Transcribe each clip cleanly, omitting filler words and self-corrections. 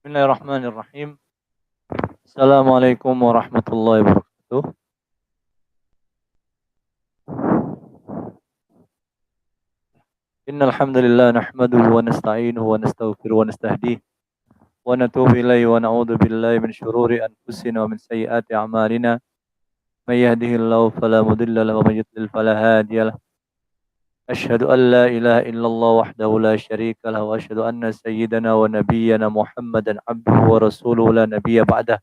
Bismillahirrahmanirrahim. Assalamualaikum warahmatullahi wabarakatuh. Innal hamdalillah nahmaduhu wa nasta'inuhu wa nastaghfiruhu wa nastahdihi wa natubu ilayhi wa na'udzu billahi min shururi anfusina wa min sayyiati a'malina. May yahdihillahu fala mudilla lahu wa may yudlil fala hadiya lahu. Asyhadu an la ilaha illallah wahdahu la syarika lahu wa asyhadu anna sayyidana wa nabiyyana Muhammadan abduhu wa rasuluhu la nabiyya ba'dahu.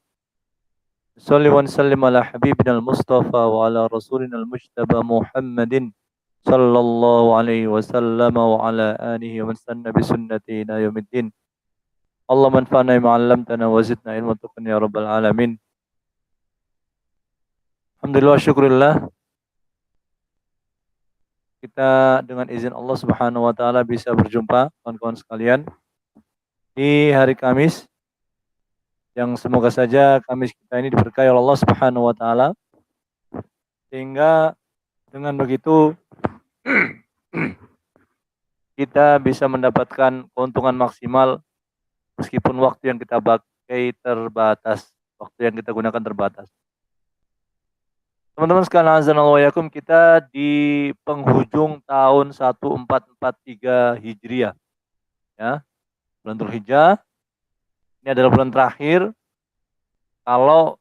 Salli wa sallim ala habibina al-Mustafa wa ala rasulina al-Mujtaba Muhammadin sallallahu alaihi wasallam wa ala alihi wa man sanna bi sunnati ila yaumiddin. Allahumma anfa'na bima 'allamtana wa zidna ilman tuqan ya rabbal alamin. Alhamdulillah syukurillah kita dengan izin Allah Subhanahu wa taala bisa berjumpa kawan-kawan sekalian di hari Kamis yang semoga saja Kamis kita ini diberkahi oleh Allah Subhanahu wa taala sehingga dengan begitu kita bisa mendapatkan keuntungan maksimal meskipun waktu yang kita pakai terbatas, waktu yang kita gunakan terbatas. Teman-teman sekalian, azanallahu wa iyyakum, kita di penghujung tahun 1443 Hijriah. Ya. Bulan Dzulhijjah. Ini adalah bulan terakhir. Kalau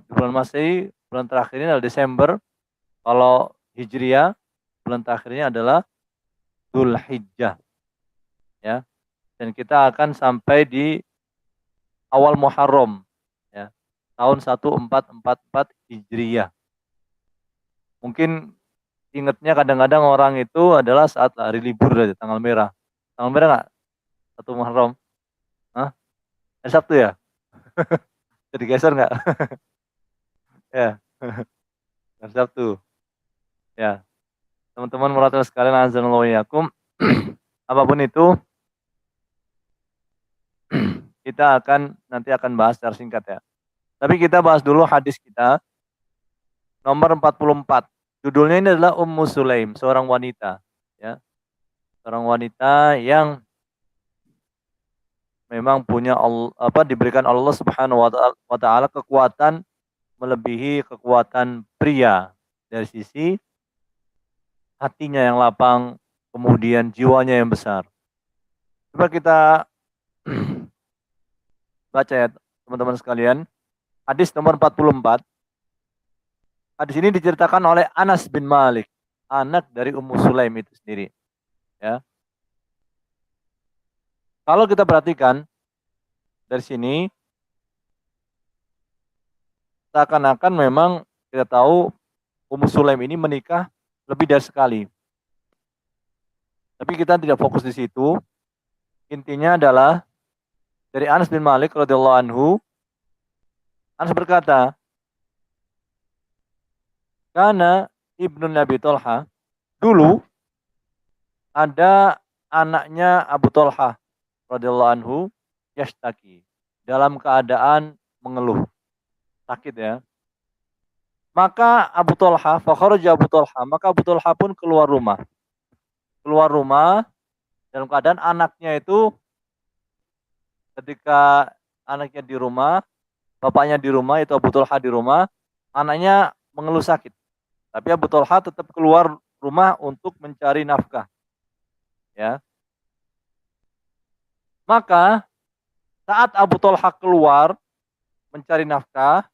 di bulan Masehi, bulan terakhir ini adalah Desember. Kalau Hijriah, bulan terakhirnya adalah Dzulhijjah. Ya. Dan kita akan sampai di awal Muharram, ya. Tahun 1444 Hijriah. Mungkin ingatnya kadang-kadang orang itu adalah saat hari libur aja, tanggal merah. Tanggal merah nggak? 1 Muharram. Hah? Hari Sabtu ya? Jadi geser nggak? Ya. Hari Sabtu. Ya. Teman-teman muratul sekalian, azanallahu wa iyyakum. Apapun itu, kita nanti akan bahas secara singkat ya. Tapi kita bahas dulu hadis kita nomor 44. Judulnya ini adalah Ummu Sulaim, seorang wanita, ya. Seorang wanita yang memang punya diberikan Allah Subhanahu wa taala kekuatan melebihi kekuatan pria dari sisi hatinya yang lapang, kemudian jiwanya yang besar. Coba kita baca ya teman-teman sekalian. Hadis nomor 44. Hadis ini diceritakan oleh Anas bin Malik, anak dari Ummu Sulaim itu sendiri. Ya. Kalau kita perhatikan dari sini, seakan-akan memang kita tahu Ummu Sulaim ini menikah lebih dari sekali. Tapi kita tidak fokus di situ. Intinya adalah dari Anas bin Malik radhiyallahu anhu, Anas berkata, karena Ibnu Nabi Tolha, dulu ada anaknya Abu Tolha radhiyallahu anhu, yashtaki, dalam keadaan mengeluh, sakit ya. Maka Abu Tolha, fakharaja Abu Tolha, maka Abu Tolha pun keluar rumah. Keluar rumah dalam keadaan anaknya itu, ketika anaknya di rumah, bapaknya di rumah, itu Abu Tolha di rumah, anaknya mengeluh sakit. Tapi Abu Tolha tetap keluar rumah untuk mencari nafkah. Ya. Maka saat Abu Tolha keluar mencari nafkah,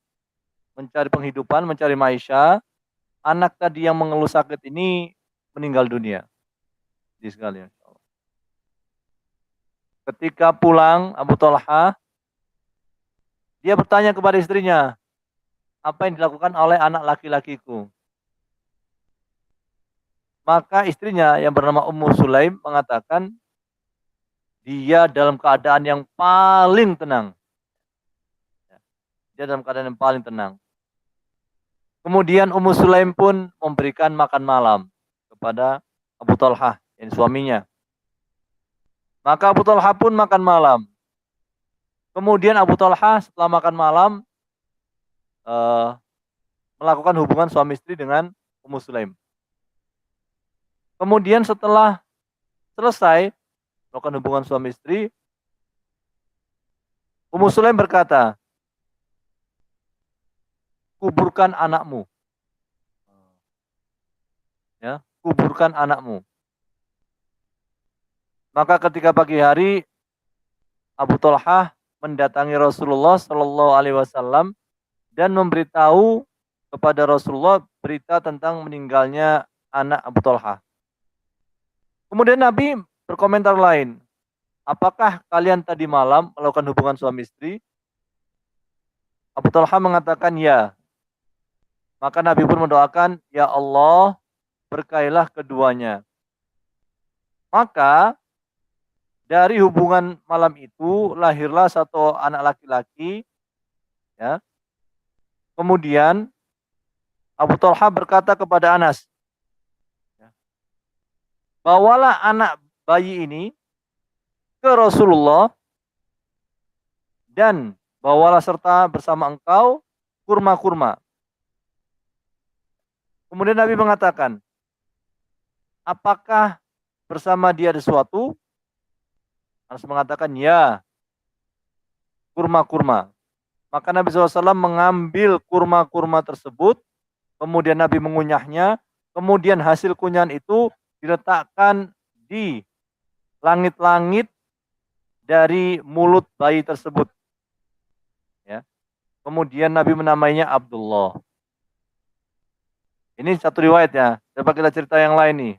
mencari penghidupan, mencari maisha, anak tadi yang mengeluh sakit ini meninggal dunia. Di sekali. Ketika pulang Abu Tolha, dia bertanya kepada istrinya, apa yang dilakukan oleh anak laki-lakiku? Maka istrinya yang bernama Ummu Sulaim mengatakan, dia dalam keadaan yang paling tenang. Dia dalam keadaan yang paling tenang. Kemudian Ummu Sulaim pun memberikan makan malam kepada Abu Tolha, yang suaminya. Maka Abu Tolha pun makan malam. Kemudian Abu Tolha setelah makan malam melakukan hubungan suami istri dengan Ummu Sulaim. Kemudian setelah selesai melakukan hubungan suami istri, Ummu Sulaim berkata, kuburkan anakmu. Ya, kuburkan anakmu. Maka ketika pagi hari Abu Talhah mendatangi Rasulullah Shallallahu Alaihi Wasallam dan memberitahu kepada Rasulullah berita tentang meninggalnya anak Abu Talhah. Kemudian Nabi berkomentar lain, apakah kalian tadi malam melakukan hubungan suami istri? Abu Talhah mengatakan ya. Maka Nabi pun mendoakan, ya Allah, berkailah keduanya. Maka dari hubungan malam itu lahirlah satu anak laki-laki. Ya. Kemudian Abu Talha berkata kepada Anas, bawalah anak bayi ini ke Rasulullah dan bawalah serta bersama engkau kurma-kurma. Kemudian Nabi mengatakan, apakah bersama dia ada sesuatu? Anas mengatakan, ya, kurma-kurma. Maka Nabi SAW mengambil kurma-kurma tersebut, kemudian Nabi mengunyahnya, kemudian hasil kunyahan itu diletakkan di langit-langit dari mulut bayi tersebut. Ya. Kemudian Nabi menamainya Abdullah. Ini satu riwayat ya. Coba kita cerita yang lain nih.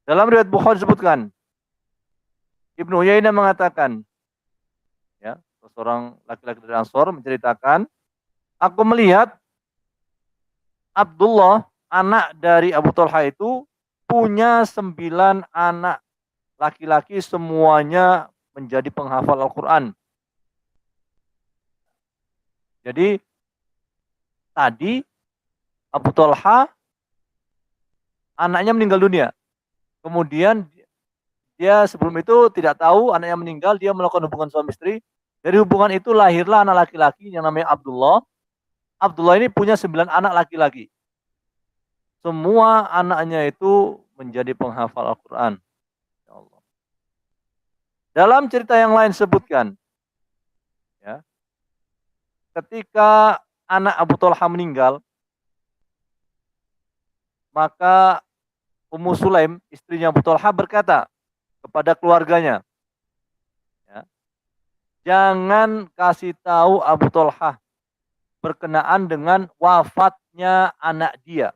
Dalam riwayat Bukhari disebutkan, Ibnu Uyainah mengatakan, ya, seorang laki-laki dari Ansor menceritakan, aku melihat Abdullah, anak dari Abu Talha itu punya 9 anak laki-laki, semuanya menjadi penghafal Al-Quran. Jadi tadi Abu Talha anaknya meninggal dunia. Kemudian dia sebelum itu tidak tahu anaknya meninggal, dia melakukan hubungan suami istri. Dari hubungan itu lahirlah anak laki-laki yang namanya Abdullah. Abdullah ini punya 9 anak laki-laki. Semua anaknya itu menjadi penghafal Al-Quran. Ya Allah. Dalam cerita yang lain sebutkan, ya, ketika anak Abu Talha meninggal, maka Ummu Sulaim, istrinya Abu Talha, berkata kepada keluarganya, ya, jangan kasih tahu Abu Talha berkenaan dengan wafatnya anak dia.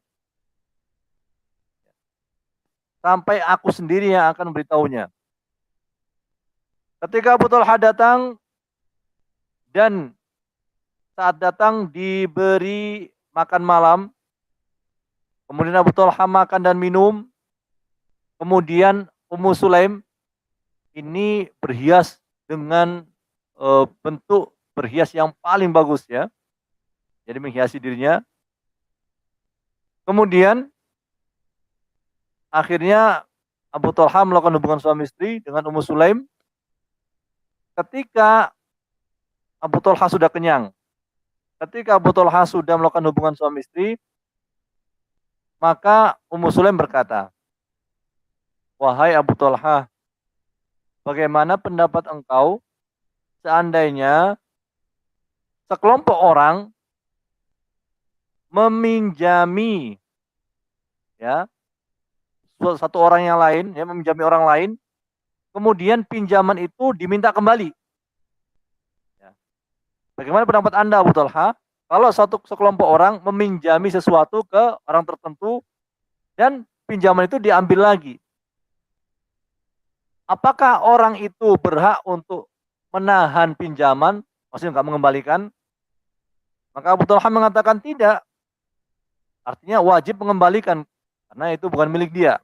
Sampai aku sendiri yang akan memberitahunya. Ketika Abu Talha datang, dan saat datang diberi makan malam, kemudian Abu Talha makan dan minum, kemudian Ummu Sulaim ini berhias dengan bentuk berhias yang paling bagus ya. Jadi menghiasi dirinya. Kemudian akhirnya Abu Talha melakukan hubungan suami istri dengan Ummu Sulaim. Ketika Abu Talha sudah kenyang, ketika Abu Talha sudah melakukan hubungan suami istri, maka Ummu Sulaim berkata, wahai Abu Talha, bagaimana pendapat engkau seandainya sekelompok orang meminjami, ya, satu orang yang lain, ya, meminjami orang lain, kemudian pinjaman itu diminta kembali. Ya. Bagaimana pendapat Anda, Abu Talha, kalau sekelompok orang meminjami sesuatu ke orang tertentu dan pinjaman itu diambil lagi? Apakah orang itu berhak untuk menahan pinjaman, maksudnya nggak mengembalikan? Maka Abu Talha mengatakan tidak. Artinya wajib mengembalikan, karena itu bukan milik dia.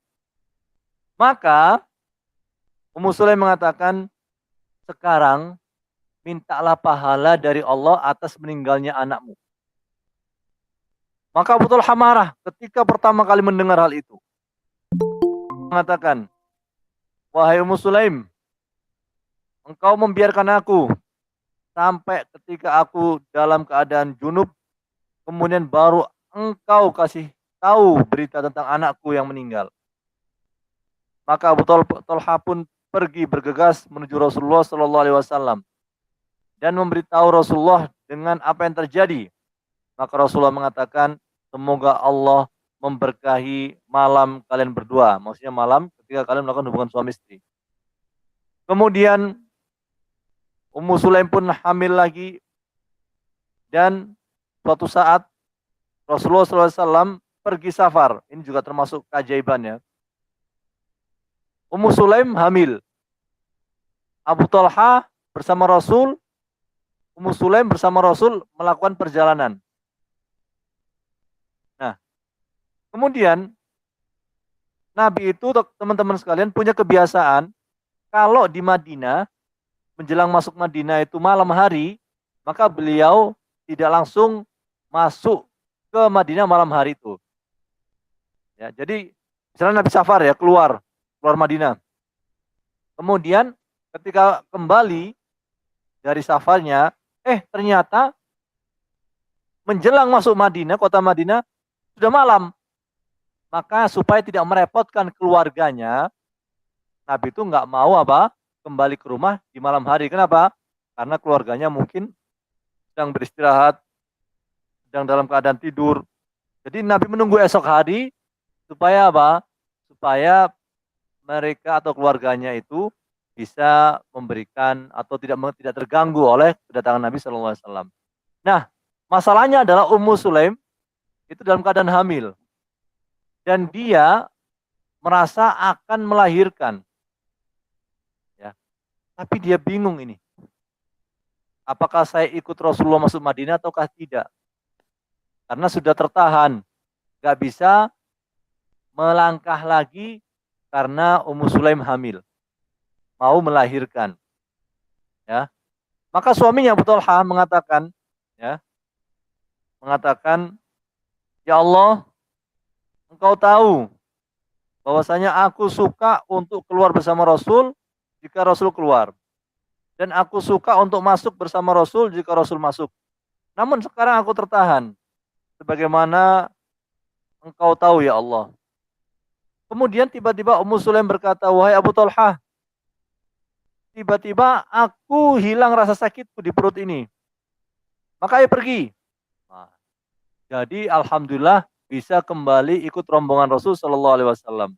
Maka Ummu Sulaim mengatakan, sekarang mintalah pahala dari Allah atas meninggalnya anakmu. Maka Abu Talha marah ketika pertama kali mendengar hal itu. Mengatakan, wahai Ummu Sulaim, engkau membiarkan aku sampai ketika aku dalam keadaan junub, kemudian baru engkau kasih tahu berita tentang anakku yang meninggal. Maka Abu Talha pun pergi bergegas menuju Rasulullah Shallallahu Alaihi Wasallam. dan memberitahu Rasulullah dengan apa yang terjadi. Maka Rasulullah mengatakan, semoga Allah memberkahi malam kalian berdua. Maksudnya malam ketika kalian melakukan hubungan suami istri. Kemudian Ummu Sulaim pun hamil lagi, dan suatu saat Rasulullah SAW pergi safar. Ini juga termasuk keajaibannya. Ummu Sulaim hamil. Abu Talha bersama Rasul, Ummu Sulaim bersama Rasul melakukan perjalanan. Nah, kemudian Nabi itu, teman-teman sekalian, punya kebiasaan kalau di Madinah, menjelang masuk Madinah itu malam hari, maka beliau tidak langsung masuk ke Madinah malam hari itu. Ya, jadi misalnya Nabi safar ya, keluar Madinah. Kemudian ketika kembali dari safarnya, ternyata menjelang masuk Madinah, kota Madinah, sudah malam. Maka supaya tidak merepotkan keluarganya, Nabi itu nggak mau kembali ke rumah di malam hari. Kenapa? Karena keluarganya mungkin sedang beristirahat, sedang dalam keadaan tidur. Jadi Nabi menunggu esok hari supaya supaya mereka atau keluarganya itu bisa memberikan atau tidak terganggu oleh kedatangan Nabi SAW. Nah, masalahnya adalah Ummu Sulaim itu dalam keadaan hamil. Dan dia merasa akan melahirkan. Ya. Tapi dia bingung ini. Apakah saya ikut Rasulullah masuk Madinah ataukah tidak? Karena sudah tertahan. Gak bisa melangkah lagi karena Ummu Sulaim hamil. Mau melahirkan. Ya. Maka suaminya Abu Talha mengatakan, ya Allah, Engkau tahu bahwasanya aku suka untuk keluar bersama Rasul jika Rasul keluar. Dan aku suka untuk masuk bersama Rasul jika Rasul masuk. Namun sekarang aku tertahan. Sebagaimana Engkau tahu ya Allah. Kemudian tiba-tiba Ummu Sulaim berkata, wahai Abu Talha, tiba-tiba aku hilang rasa sakitku di perut ini. Maka ayo pergi. Nah, jadi alhamdulillah bisa kembali ikut rombongan Rasul Shallallahu Alaihi Wasallam.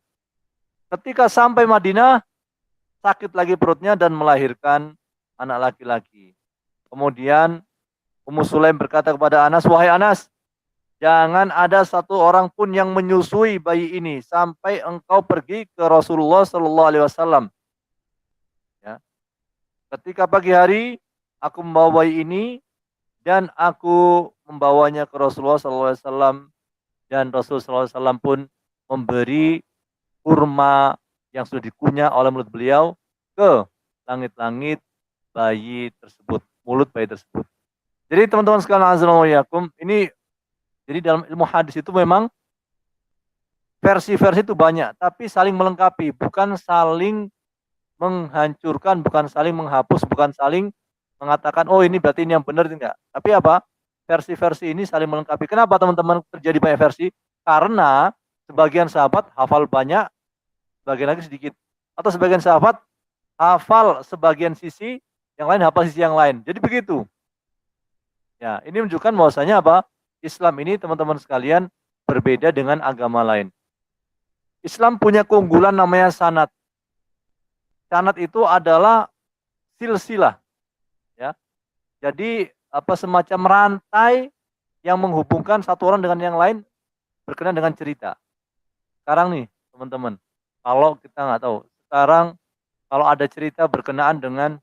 Ketika sampai Madinah, sakit lagi perutnya dan melahirkan anak laki-laki. Kemudian Ummu Sulaim berkata kepada Anas, wahai Anas, jangan ada satu orang pun yang menyusui bayi ini sampai engkau pergi ke Rasulullah Shallallahu Alaihi Wasallam. Ya. Ketika pagi hari aku membawa bayi ini dan aku membawanya ke Rasulullah Shallallahu Alaihi Wasallam. Dan Rasulullah SAW pun memberi kurma yang sudah dikunyah oleh mulut beliau ke langit-langit bayi tersebut, mulut bayi tersebut. Jadi teman-teman sekalian, azzanullahiyakum, ini jadi dalam ilmu hadis itu memang versi-versi itu banyak, tapi saling melengkapi, bukan saling menghancurkan, bukan saling menghapus, bukan saling mengatakan, oh ini berarti ini yang benar, enggak. Tapi versi-versi ini saling melengkapi. Kenapa teman-teman terjadi banyak versi? Karena sebagian sahabat hafal banyak, sebagian lagi sedikit. Atau sebagian sahabat hafal sebagian sisi, yang lain hafal sisi yang lain. Jadi begitu. Ya, ini menunjukkan bahwasanya Islam ini teman-teman sekalian berbeda dengan agama lain. Islam punya keunggulan namanya sanad. Sanad itu adalah silsilah. Ya. Jadi semacam rantai yang menghubungkan satu orang dengan yang lain berkenaan dengan cerita. Sekarang nih teman-teman, kalau kita nggak tahu, sekarang kalau ada cerita berkenaan dengan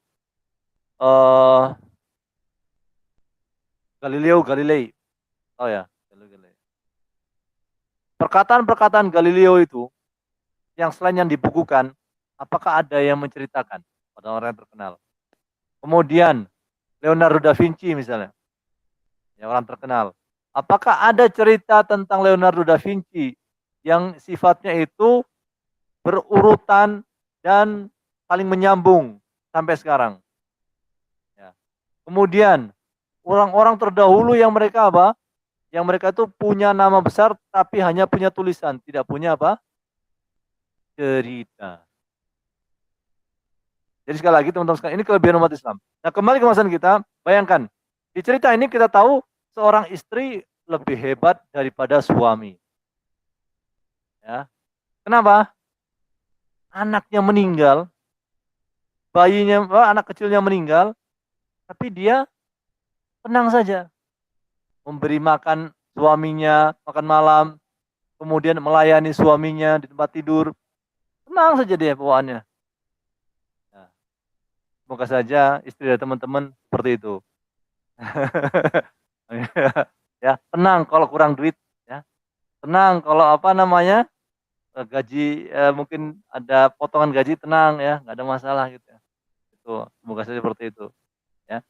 Galileo Galilei, oh ya, perkataan-perkataan Galileo itu yang selain yang dibukukan, apakah ada yang menceritakan pada orang yang terkenal? Kemudian Leonardo da Vinci misalnya, yang orang terkenal. Apakah ada cerita tentang Leonardo da Vinci yang sifatnya itu berurutan dan saling menyambung sampai sekarang? Ya. Kemudian orang-orang terdahulu yang mereka Yang mereka itu punya nama besar tapi hanya punya tulisan, tidak punya cerita. Jadi sekali lagi teman-teman sekalian, ini kelebihan umat Islam. Nah, kembali ke masalah kita, bayangkan di cerita ini kita tahu seorang istri lebih hebat daripada suami. Ya. Kenapa? Anaknya meninggal, bayinya, anak kecilnya meninggal, tapi dia tenang saja. Memberi makan suaminya, makan malam, kemudian melayani suaminya di tempat tidur. Tenang saja dia bawaannya. Nah, semoga saja istri dan teman-teman seperti itu. Ya, tenang kalau kurang duit, ya. Tenang kalau apa namanya? Gaji mungkin ada potongan gaji, tenang ya, nggak ada masalah gitu ya. Itu semoga saja seperti itu, ya.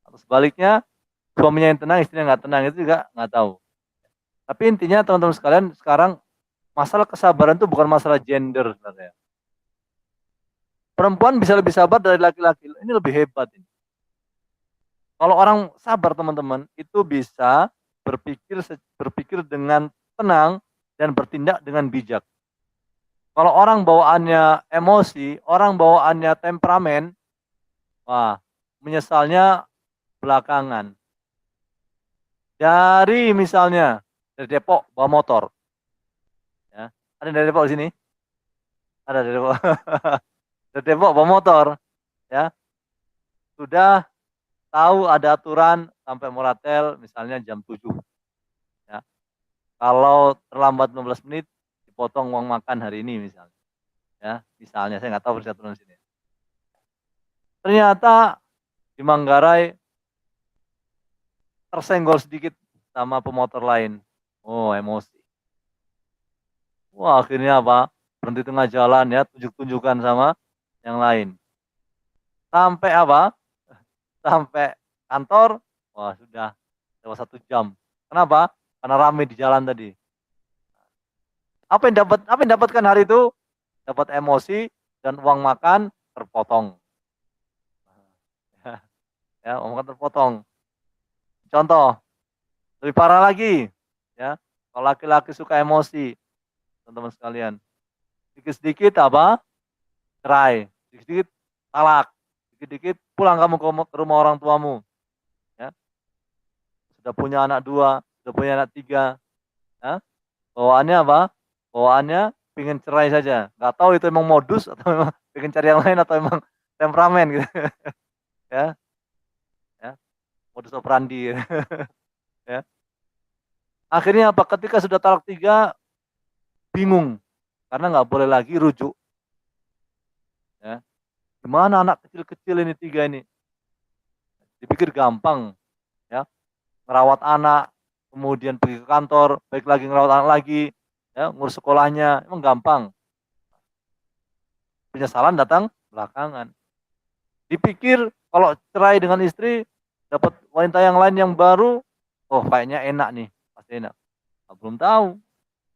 Atau sebaliknya suaminya yang tenang, istrinya nggak tenang, itu juga nggak tahu. Tapi intinya teman-teman sekalian, sekarang masalah kesabaran itu bukan masalah gender sebenarnya. Perempuan bisa lebih sabar dari laki-laki, ini lebih hebat ini. Kalau orang sabar teman-teman itu bisa berpikir dengan tenang dan bertindak dengan bijak. Kalau orang bawaannya emosi, orang bawaannya temperamen, wah, menyesalnya belakangan. Dari misalnya dari Depok bawa motor, ya. Ada dari Depok di sini? Ada dari Depok. Dari Depok bawa motor, ya. Sudah tahu ada aturan sampai Moratel misalnya jam 7. Ya. Kalau terlambat 15 menit dipotong uang makan hari ini misalnya. Ya, misalnya saya nggak tahu peraturan sini. Ternyata di Manggarai tersenggol sedikit sama pemotor lain. Oh, emosi. Wah, akhirnya apa? Berhenti tengah jalan ya, tunjuk-tunjukkan sama yang lain. Sampai apa? Sampai kantor, wah sudah lewat 1 jam. Kenapa? Karena ramai di jalan tadi. Apa yang dapatkan hari itu? Dapat emosi dan uang makan terpotong. Ya, uang makan terpotong. Contoh, lebih parah lagi, ya. Kalau laki-laki suka emosi, teman-teman sekalian, sedikit-sedikit apa? Cerai, sedikit-sedikit talak, sedikit-sedikit pulang kamu ke rumah orang tuamu, ya. Sudah punya anak 2, sudah punya anak 3, ya. Bawaannya apa? Bawaannya pengen cerai saja. Nggak tahu itu emang modus atau memang pengen cari yang lain atau emang temperamen gitu, ya, ya, modus operandi, ya. Akhirnya apa? Ketika sudah talak 3, bingung karena nggak boleh lagi rujuk, ya. Gimana anak kecil-kecil ini 3 ini? Dipikir gampang, ya. Ngerawat anak, kemudian pergi ke kantor, baik lagi ngerawat anak lagi, ya, ngurus sekolahnya, emang gampang. Penyesalan datang belakangan. Dipikir kalau cerai dengan istri, dapat wanita yang lain yang baru, oh kayaknya enak nih, pasti enak. Nah, belum tahu,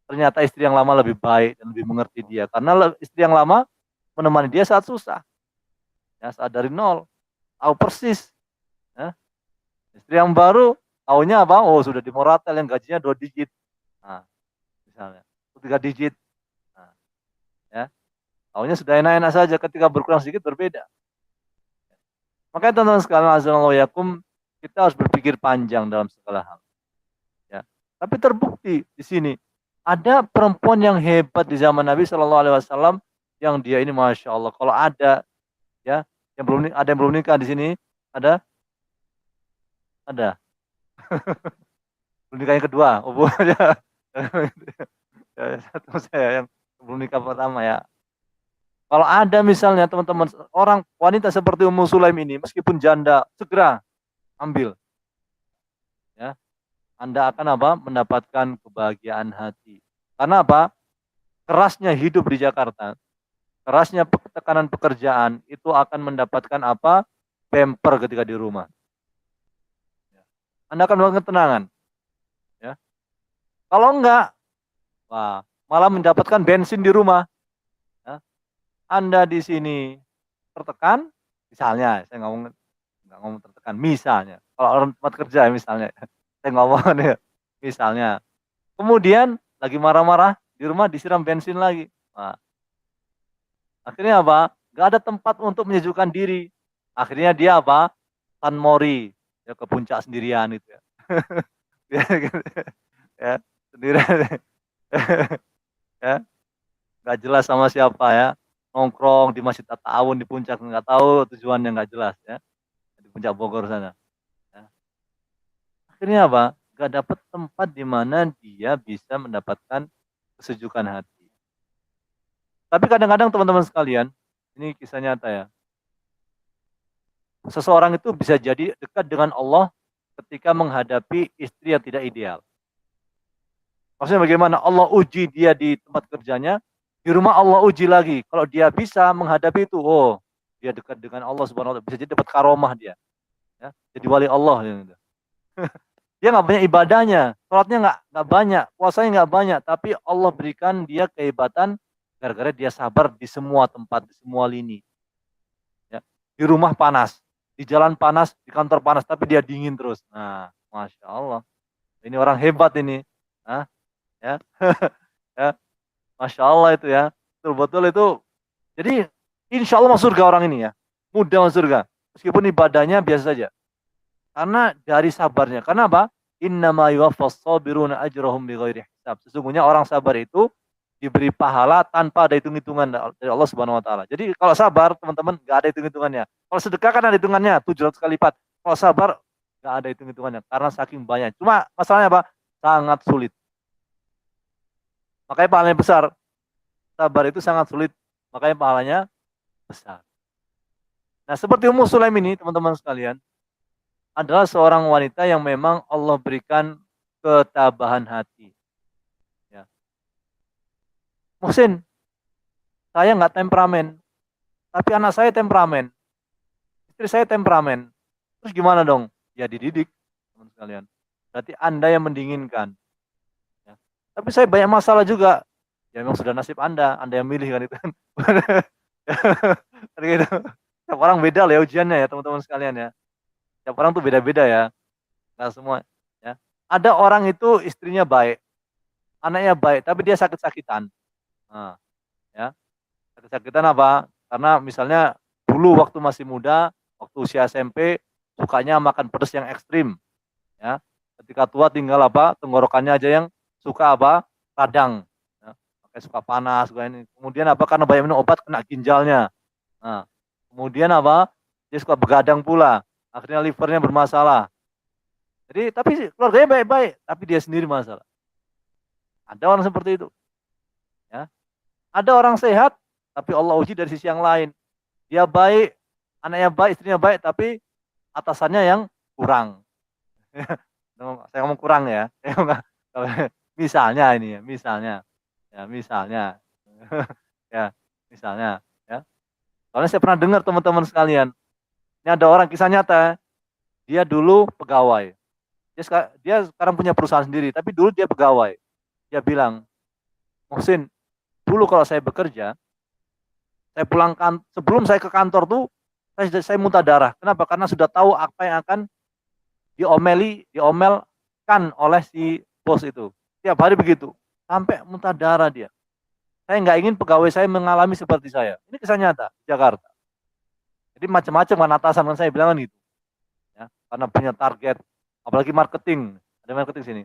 ternyata istri yang lama lebih baik dan lebih mengerti dia, karena istri yang lama menemani dia saat susah, ya, saat dari nol, tahu persis, ya. Istri yang baru tahunya apa? Oh sudah di Moratel yang gajinya 2 digit, nah misalnya 3 digit, nah, ya, tahunya sudah enak-enak saja, ketika berkurang sedikit berbeda. Makanya teman-teman sekalian, azanallahu yakum, kita harus berpikir panjang dalam segala hal, ya. Tapi terbukti di sini ada perempuan yang hebat di zaman Nabi Shallallahu Alaihi Wasallam, yang dia ini masya Allah, kalau ada, ya, yang belum nikah di sini, ada belum nikah yang kedua, oh bu, ya. Satu saya yang belum nikah pertama, ya. Kalau ada misalnya teman-teman orang wanita seperti Ummu Sulaim ini, meskipun janda, segera ambil, ya. Anda akan apa? Mendapatkan kebahagiaan hati. Karena apa? Kerasnya hidup di Jakarta, kerasnya tekanan pekerjaan itu akan mendapatkan apa? Bumper ketika di rumah. Anda akan mendapatkan ketenangan, ya. Kalau enggak, wah, malah mendapatkan bensin di rumah, ya. Anda di sini tertekan, misalnya, saya nggak ngomong tertekan, misalnya, kalau orang tempat kerja misalnya, saya ngomong ya, misalnya, kemudian lagi marah-marah di rumah disiram bensin lagi, nah, akhirnya apa? nggak ada tempat untuk menyejukkan diri. Akhirnya dia apa? San Mori, ya ke puncak sendirian itu ya. Ya, gitu. Ya, sendirian. Ya, nggak jelas sama siapa ya. Nongkrong di Masjid At-Ta'awun di puncak, nggak tahu tujuannya, nggak jelas ya. Di puncak Bogor sana. Ya. Akhirnya apa? Nggak dapat tempat di mana dia bisa mendapatkan kesejukan hati. Tapi kadang-kadang teman-teman sekalian, ini kisah nyata ya. Seseorang itu bisa jadi dekat dengan Allah ketika menghadapi istri yang tidak ideal. Maksudnya bagaimana? Allah uji dia di tempat kerjanya, di rumah Allah uji lagi. Kalau dia bisa menghadapi itu, oh, dia dekat dengan Allah Subhanahu wa taala, bisa jadi dapat karomah dia. Ya, jadi wali Allah gitu. Dia nggak banyak ibadahnya, sholatnya nggak banyak, puasanya nggak banyak, tapi Allah berikan dia kehebatan gara-gara dia sabar di semua tempat, di semua lini. Ya. Di rumah panas, di jalan panas, di kantor panas, tapi dia dingin terus. Nah, masya Allah, ini orang hebat ini. Hah? Ya, ya, masya Allah itu ya, betul-betul itu. Jadi insya Allah masuk surga orang ini ya, mudah masuk surga, meskipun ibadahnya biasa saja. Karena dari sabarnya. Karena apa? Innama yuwaffas sabiruna ajrahum bighairi hisab. Sesungguhnya orang sabar itu diberi pahala tanpa ada hitung-hitungan dari Allah Subhanahu wa taala. Jadi kalau sabar, teman-teman, enggak ada hitung-hitungannya. Kalau sedekah kan ada hitungannya, 700 kali lipat. Kalau sabar enggak ada hitung-hitungannya karena saking banyak. Cuma masalahnya apa? Sangat sulit. Makanya pahalanya besar. Sabar itu sangat sulit, makanya pahalanya besar. Nah, seperti Ummu Sulaim ini, teman-teman sekalian, adalah seorang wanita yang memang Allah berikan ketabahan hati. Ya. Muhsin, saya nggak temperamen, tapi anak saya temperamen, istri saya temperamen. Terus gimana dong? Ya dididik, teman sekalian. Berarti Anda yang mendinginkan. Ya. Tapi saya banyak masalah juga. Ya memang sudah nasib Anda yang milih kan itu. Gitu. Setiap orang beda lah ya ujiannya ya teman-teman sekalian ya. Setiap orang tuh beda-beda ya. Nggak semua. Ya. Ada orang itu istrinya baik, anaknya baik, tapi dia sakit-sakitan. Nah, ya. Sakit-sakitan apa? Karena misalnya dulu waktu masih muda, waktu usia SMP, sukanya makan pedas yang ekstrim. Ya. Ketika tua tinggal apa? Tenggorokannya aja yang suka apa? Radang. Ya. Pakai suka panas, suka ini. Kemudian apa? Karena banyak minum obat kena ginjalnya. Nah, kemudian apa? Dia suka begadang pula. Akhirnya livernya bermasalah. Jadi tapi keluarganya baik-baik, tapi dia sendiri masalah. Ada orang seperti itu. Ya. Ada orang sehat, tapi Allah uji dari sisi yang lain. Dia baik, anaknya baik, istrinya baik, tapi atasannya yang kurang. Saya ngomong kurang ya. Misalnya ini ya, misalnya. Ya, misalnya. Ya, misalnya. Ya. Soalnya saya pernah dengar teman-teman sekalian. Ini ada orang kisah nyata. Dia dulu pegawai. Dia sekarang punya perusahaan sendiri, tapi dulu dia pegawai. Dia bilang, Muhsin, dulu kalau saya bekerja, saya sebelum saya ke kantor tuh, saya muntah darah. Kenapa? Karena sudah tahu apa yang akan diomelkan oleh si bos itu. Tiap hari begitu, sampai muntah darah dia. Saya nggak ingin pegawai saya mengalami seperti saya. Ini kisah nyata di Jakarta. Jadi macam-macam kan atasan kan saya bilang kan gitu. Ya, karena punya target, apalagi marketing. Ada marketing sini.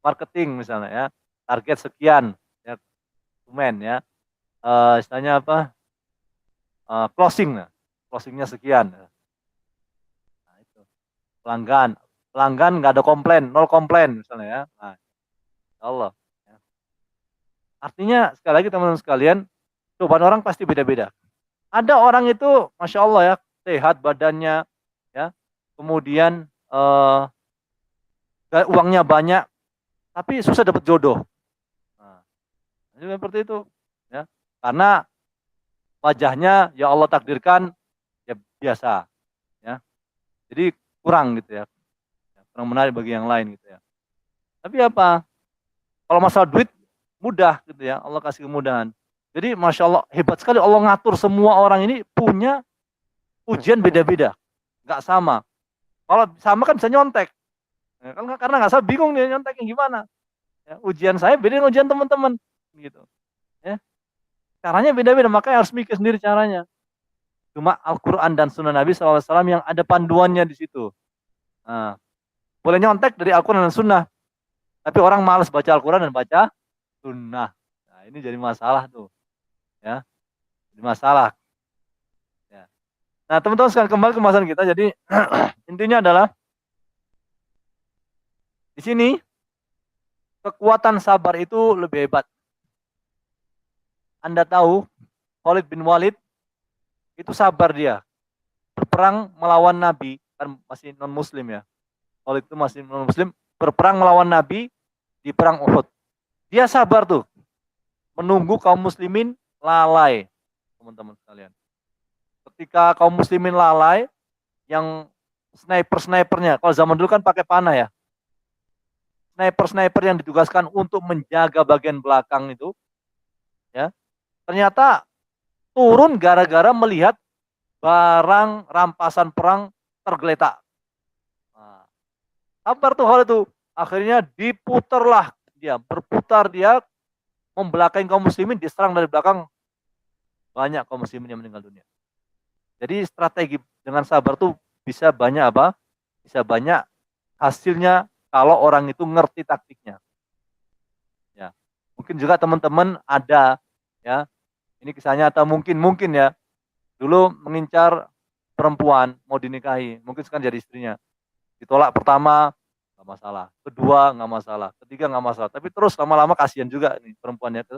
Marketing misalnya ya, target sekian ya, konsumen ya. Istilahnya apa? Closingnya sekian. Nah, itu. Pelanggan nggak ada komplain, 0 komplain misalnya ya. Nah, Allah. Ya. Artinya sekali lagi teman-teman sekalian, cobaan orang pasti beda-beda. Ada orang itu, masya Allah ya, sehat badannya, ya, kemudian uangnya banyak, tapi susah dapat jodoh. Nah, seperti itu, ya, karena wajahnya ya Allah takdirkan ya biasa, ya, jadi kurang gitu ya, kurang menarik bagi yang lain gitu ya. Tapi apa? Kalau masalah duit mudah gitu ya, Allah kasih kemudahan. Jadi masya Allah hebat sekali Allah ngatur semua orang ini punya ujian beda-beda, nggak sama. Kalau sama kan bisa nyontek, ya, karena nggak sama bingung nih nyonteknya gimana. Ya, ujian saya beda dengan ujian teman-teman, gitu. Ya. Caranya beda-beda, makanya harus mikir sendiri caranya. Cuma Al-Quran dan Sunnah Nabi SAW yang ada panduannya di situ. Nah, boleh nyontek dari Al-Quran dan Sunnah, tapi orang malas baca Al-Quran dan baca Sunnah. Nah, ini jadi masalah tuh, ya, jadi masalah. Ya. Nah, teman-teman sekarang kembali ke pembahasan kita. Jadi intinya adalah di sini kekuatan sabar itu lebih hebat. Anda tahu Khalid bin Walid itu sabar dia berperang melawan Nabi, kan masih non Muslim ya. Khalid itu masih non Muslim, berperang melawan Nabi di perang Uhud. Dia sabar tuh menunggu kaum muslimin lalai, teman-teman sekalian. Ketika kaum muslimin lalai, yang sniper-snipernya, kalau zaman dulu kan pakai panah ya, sniper-sniper yang ditugaskan untuk menjaga bagian belakang itu, ya, ternyata turun gara-gara melihat barang rampasan perang tergeletak. Nah, sabar tuh hal itu. Akhirnya diputarlah dia, berputar dia, membelakangi kaum muslimin, diserang dari belakang, banyak kaum muslimin yang meninggal dunia. Jadi strategi dengan sabar tuh bisa banyak apa? Bisa banyak hasilnya kalau orang itu ngerti taktiknya. Ya. Mungkin juga teman-teman ada ya. Ini kisahnya atau mungkin ya. Dulu mengincar perempuan mau dinikahi, mungkin sekarang jadi istrinya. Ditolak pertama nggak masalah, kedua nggak masalah, ketiga nggak masalah. Tapi terus lama-lama kasihan juga nih perempuannya tuh.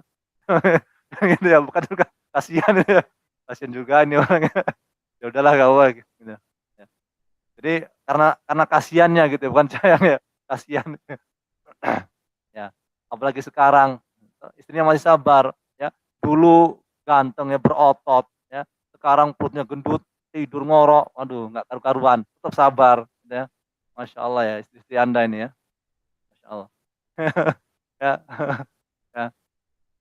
Gitu ya, bukan juga kasihan ya. Kasihan juga ini orangnya. Ya udahlah gak apa gitu. Ya. Jadi karena kasihannya gitu, bukan sayang ya, kasihan. Ya, apalagi sekarang istrinya masih sabar ya. Dulu ganteng ya, berotot ya. Sekarang perutnya gendut, tidur ngorok, aduh nggak karu-karuan, tetap sabar ya. Masya Allah ya istri Anda ini ya. Masya Allah. Ya. Ya.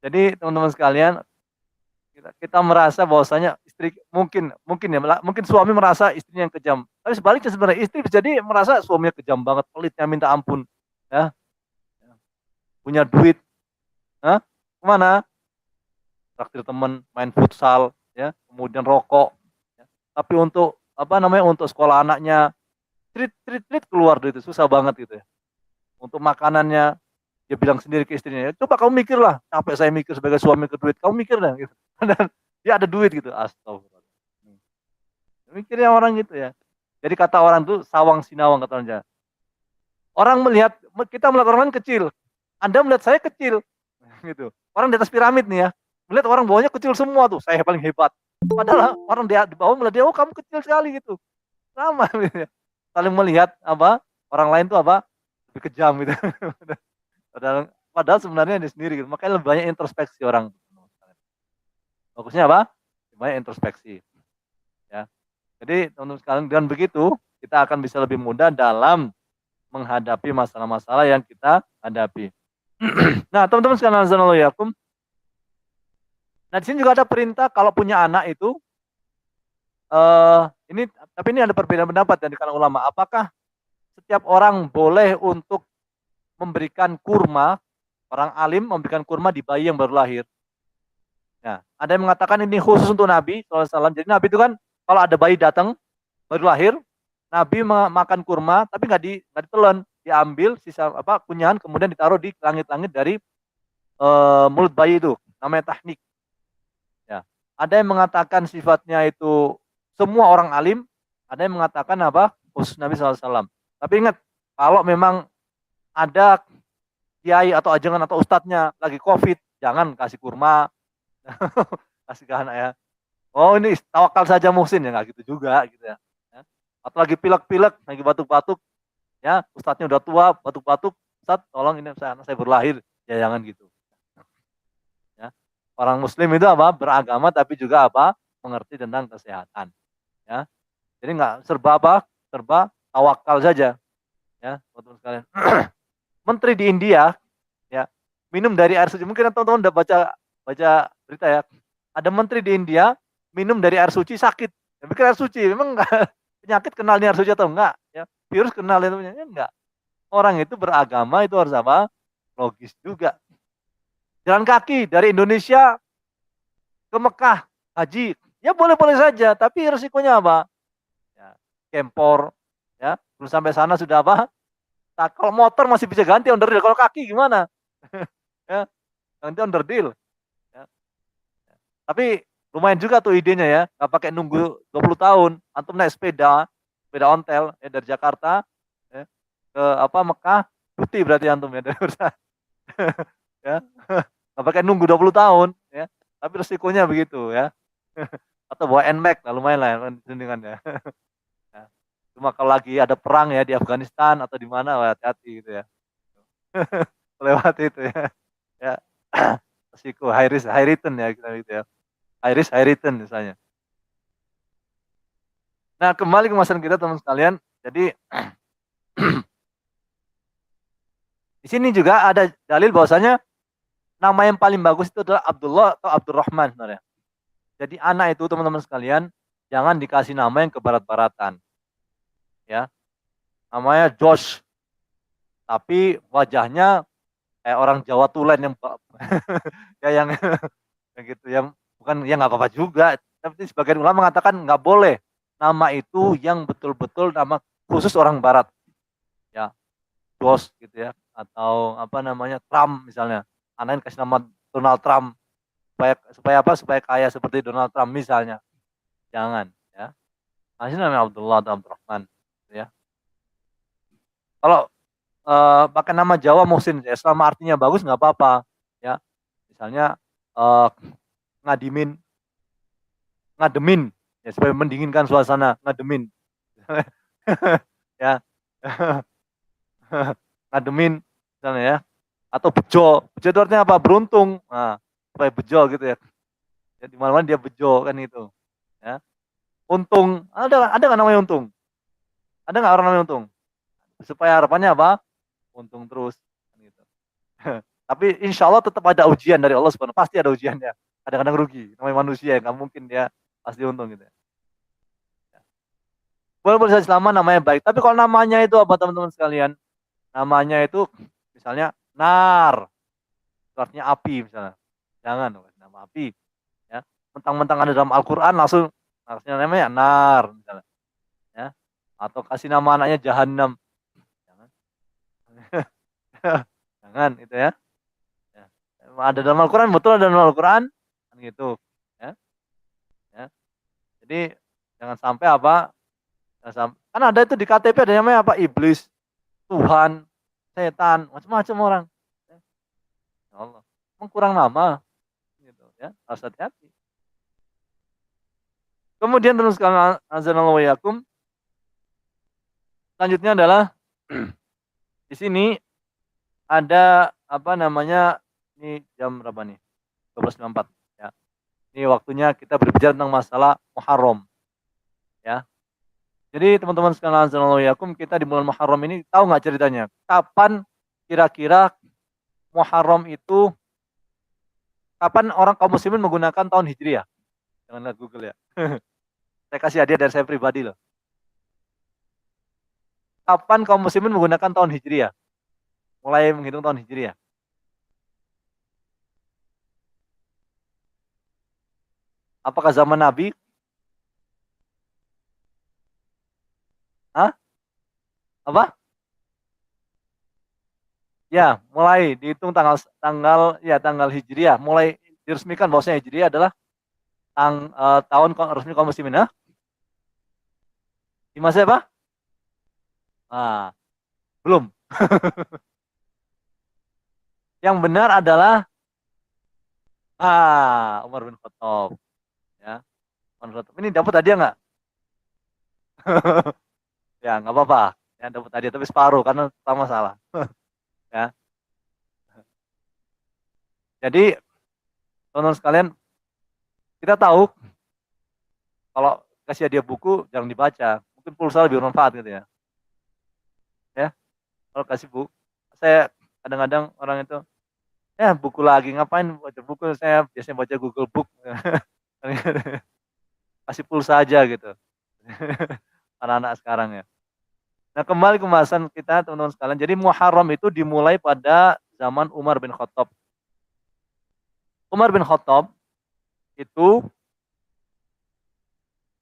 Jadi teman-teman sekalian, kita merasa bahwasanya istri mungkin ya mungkin suami merasa istrinya yang kejam, tapi sebaliknya sebenarnya istri bisa jadi merasa suaminya kejam banget, pelitnya minta ampun ya, punya duit, nah, kemana, traktir temen, main futsal ya, kemudian rokok ya. Tapi untuk apa namanya, untuk sekolah anaknya treat keluar duit itu susah banget gitu ya. Untuk makanannya dia bilang sendiri ke istrinya, ya, coba kamu mikir lah, capek saya mikir sebagai suami ke duit, kamu mikir dah gitu. Dan dia ada duit gitu, astagfirullah. Mikirnya orang gitu ya. Jadi kata orang tuh sawang sinawang kata orang. Orang melihat, kita melihat orang lain kecil, Anda melihat saya kecil, gitu. Orang di atas piramid nih ya, melihat orang bawahnya kecil semua tuh, saya paling hebat. Padahal orang di bawah melihat dia, oh kamu kecil sekali gitu. Sama gitu ya. Saling melihat apa, orang lain tuh apa, lebih kejam gitu. Padahal sebenarnya dia sendiri gitu. Makanya lebih banyak introspeksi orang. Bagusnya apa? Banyak introspeksi. Ya. Jadi teman-teman sekalian, dengan begitu kita akan bisa lebih mudah dalam menghadapi masalah-masalah yang kita hadapi. Nah, teman-teman sekalian, azanallahu. Nah, di sini juga ada perintah kalau punya anak itu ini, tapi ini ada perbedaan pendapat dari kalangan ulama. Apakah setiap orang boleh untuk memberikan kurma, orang alim memberikan kurma di bayi yang baru lahir? Nah, ada yang mengatakan ini khusus untuk Nabi SAW. Jadi Nabi itu kan kalau ada bayi datang baru lahir, Nabi makan kurma, tapi nggak ditelan, diambil sisa apa kunyahan, kemudian ditaruh di langit-langit dari mulut bayi itu, namanya tahnik. Ya, ada yang mengatakan sifatnya itu semua orang alim, ada yang mengatakan apa khusus Nabi SAW. Tapi ingat, kalau memang ada kiai atau ajangan atau ustadznya lagi COVID, jangan kasih kurma, kasih ke anak ya. Oh ini tawakal saja Muhsin ya, nggak gitu juga gitu ya. Atau lagi pilek-pilek, lagi batuk-batuk, ya ustadznya udah tua, batuk-batuk, Ustadz tolong ini anak saya berlahir, ya jangan gitu. Ya. Orang Muslim itu apa, beragama tapi juga apa, mengerti tentang kesehatan. Ya, jadi nggak serba tawakal saja. Ya, teman-teman sekalian. Menteri di India, ya minum dari air suci. Mungkin teman-teman udah baca berita ya. Ada menteri di India minum dari air suci sakit. Ya, pikir air suci, memang enggak, penyakit kenal air suci atau enggak? Ya, virus kenal itu enggak. Orang itu beragama itu harus apa? Logis juga. Jalan kaki dari Indonesia ke Mekah haji, ya boleh-boleh saja, tapi resikonya apa? Ya, gempor, ya, belum sampai sana sudah apa? Nah, kalau motor masih bisa ganti onderdil, kalau kaki gimana? Ya, ganti onderdil. Ya. Tapi lumayan juga tuh idenya ya, nggak pakai nunggu 20 tahun, antum naik sepeda, sepeda ontel ya dari Jakarta ya, ke apa Mekah, cuti berarti antum ya dari ya, nggak pakai nunggu 20 tahun ya, tapi resikonya begitu ya. Atau bawa NMAX, nah lumayan lah dengan ya. Ya. Cuma kalau lagi ada perang ya di Afghanistan atau di mana, hati-hati gitu ya. Lewat itu ya. Ya. Resiko high risk high return ya kita gitu ya. High risk high return misalnya. Nah, kembali ke masalah kita teman sekalian. Jadi di sini juga ada dalil bahwasanya nama yang paling bagus itu adalah Abdullah atau Abdurrahman sebenarnya. Jadi anak itu teman-teman sekalian jangan dikasih nama yang kebarat-baratan. Ya. Namanya Josh. Tapi wajahnya kayak orang Jawa Tulen yang ya yang gitu yang bukan ya nggak apa-apa juga. Tapi sebagian ulama mengatakan nggak boleh nama itu yang betul-betul nama khusus orang Barat. Ya, Josh gitu ya atau apa namanya Trump misalnya. Anaknya kasih nama Donald Trump supaya apa? Supaya kaya seperti Donald Trump misalnya. Jangan ya. Kasih namanya Abdullah atau Abdurrahman ya. Kalau pakai nama Jawa Muhsin ya, selama artinya bagus nggak apa-apa ya. Misalnya uh, ngadimin ngademin ya supaya mendinginkan suasana ngademin ya ngademin misalnya ya atau bejo bejo itu artinya apa beruntung nah supaya bejo gitu ya, ya di mana-mana dia bejo kan itu ya untung ada nggak namanya untung ada nggak orang namanya untung supaya harapannya apa untung terus kan gitu. Tapi insya Allah tetap ada ujian dari Allah Subhanahu pasti ada ujiannya kadang-kadang rugi namanya manusia nggak mungkin dia pasti untung gitu ya. Boleh saja selama namanya baik. Tapi kalau namanya itu apa teman-teman sekalian? Namanya itu misalnya nar, itu artinya api misalnya. Jangan nama api. Ya. Mentang-mentang ada dalam Al-Quran langsung harusnya namanya nar misalnya. Ya. Atau kasih nama anaknya Jahannam. Jangan. Jangan itu ya. Ya. Ada dalam Al-Quran, betul ada dalam Al-Quran. Kan gitu. Ya. Ya. Jadi jangan sampai apa? Kan ada itu di KTP ada namanya apa? Iblis, Tuhan, setan, macam-macam orang. Ya Allah, emang kurang nama, gitu ya, harus hati-hati. Kemudian terus kalau azanallahu wa yakum, selanjutnya adalah di sini ada apa namanya, ini jam berapa nih? 12.54 ya. Ini waktunya kita berbicara tentang masalah Muharram ya. Jadi teman-teman sekalian azanallahu wa yakum, kita di bulan Muharram ini tahu nggak ceritanya? Kapan kira-kira Muharram itu kapan orang kaum muslimin menggunakan tahun Hijriah? Jangan lihat Google ya. Saya kasih hadiah dari saya pribadi loh. Kapan kaum muslimin menggunakan tahun Hijriah? Mulai menghitung tahun Hijriah. Apakah zaman Nabi? Hah? Apa? Ya, mulai dihitung tanggal tanggal ya tanggal Hijriah. Mulai diresmikan bahwasanya Hijriah adalah tahun resmi kaum muslimin. Hah? Di masa apa? Ah, belum. Yang benar adalah Umar bin Khattab. Ya, Umar bin Khattab. Ini dapat hadiah nggak? Ya, nggak apa-apa. Ya, dapat hadiah tapi separuh karena sama salah. Ya. Jadi, teman-teman sekalian, kita tahu kalau kasih hadiah buku jangan dibaca. Mungkin pulsa lebih bermanfaat gitu ya. Ya, kalau kasih buku, saya kadang-kadang orang itu, ya buku lagi ngapain baca buku? Saya biasanya baca Google Book. Kasih pulsa aja gitu. Anak-anak sekarang ya. Nah, kembali ke pembahasan kita teman-teman sekalian. Jadi Muharram itu dimulai pada zaman Umar bin Khattab. Umar bin Khattab itu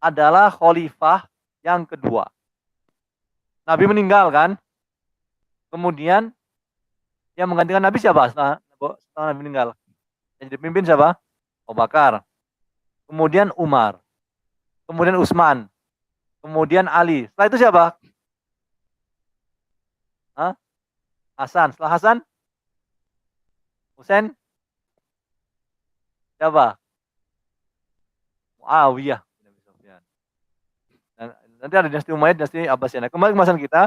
adalah khalifah yang kedua. Nabi meninggal kan? Kemudian yang menggantikan Nabi siapa setelah Nabi meninggal? Yang jadi pemimpin siapa? Abu Bakar. Kemudian Umar. Kemudian Utsman. Kemudian Ali. Setelah itu siapa? Hah? Hasan. Setelah Hasan? Husain? Siapa? Muawiyah. Nanti ada dinasti Umayyad, dinasti Abbasiyah. Kembali ke masalah kita.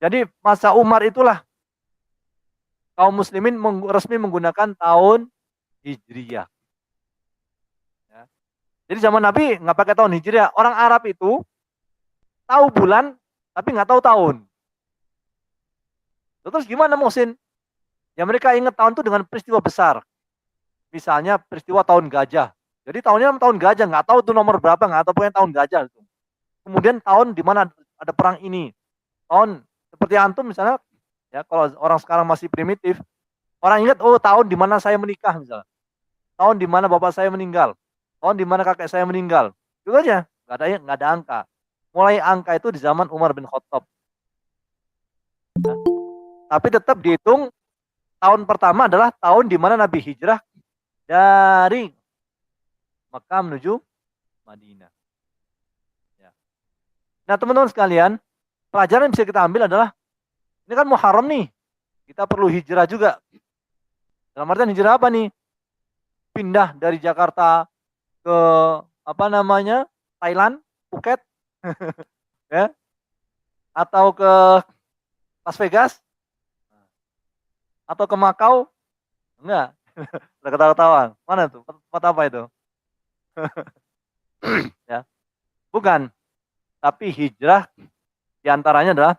Jadi masa Umar itulah kaum muslimin resmi menggunakan tahun Hijriyah. Ya. Jadi zaman Nabi nggak pakai tahun Hijriyah. Orang Arab itu tahu bulan tapi nggak tahu tahun. Terus gimana Muhsin? Ya mereka ingat tahun itu dengan peristiwa besar. Misalnya peristiwa tahun gajah. Jadi tahunnya tahun gajah, nggak tahu tuh nomor berapa, nggak tahu pokoknya tahun gajah itu. Kemudian tahun di mana ada perang ini. Tahun seperti antum misalnya, ya kalau orang sekarang masih primitif, orang ingat oh tahun di mana saya menikah misalnya. Tahun di mana bapak saya meninggal. Tahun di mana kakek saya meninggal. Itu aja, nggak ada angka. Mulai angka itu di zaman Umar bin Khattab. Ya. Tapi tetap dihitung tahun pertama adalah tahun di mana Nabi hijrah dari Makkah menuju Madinah. Ya. Nah teman-teman sekalian, pelajaran yang bisa kita ambil adalah ini kan Muharram nih, kita perlu hijrah juga. Dalam artian hijrah apa nih? Pindah dari Jakarta ke Thailand, Phuket, ya, atau ke Las Vegas, atau ke Makau, enggak, udah ketawa-ketawa. Mana tuh? Tempat apa itu? Ya, bukan. Tapi hijrah diantaranya adalah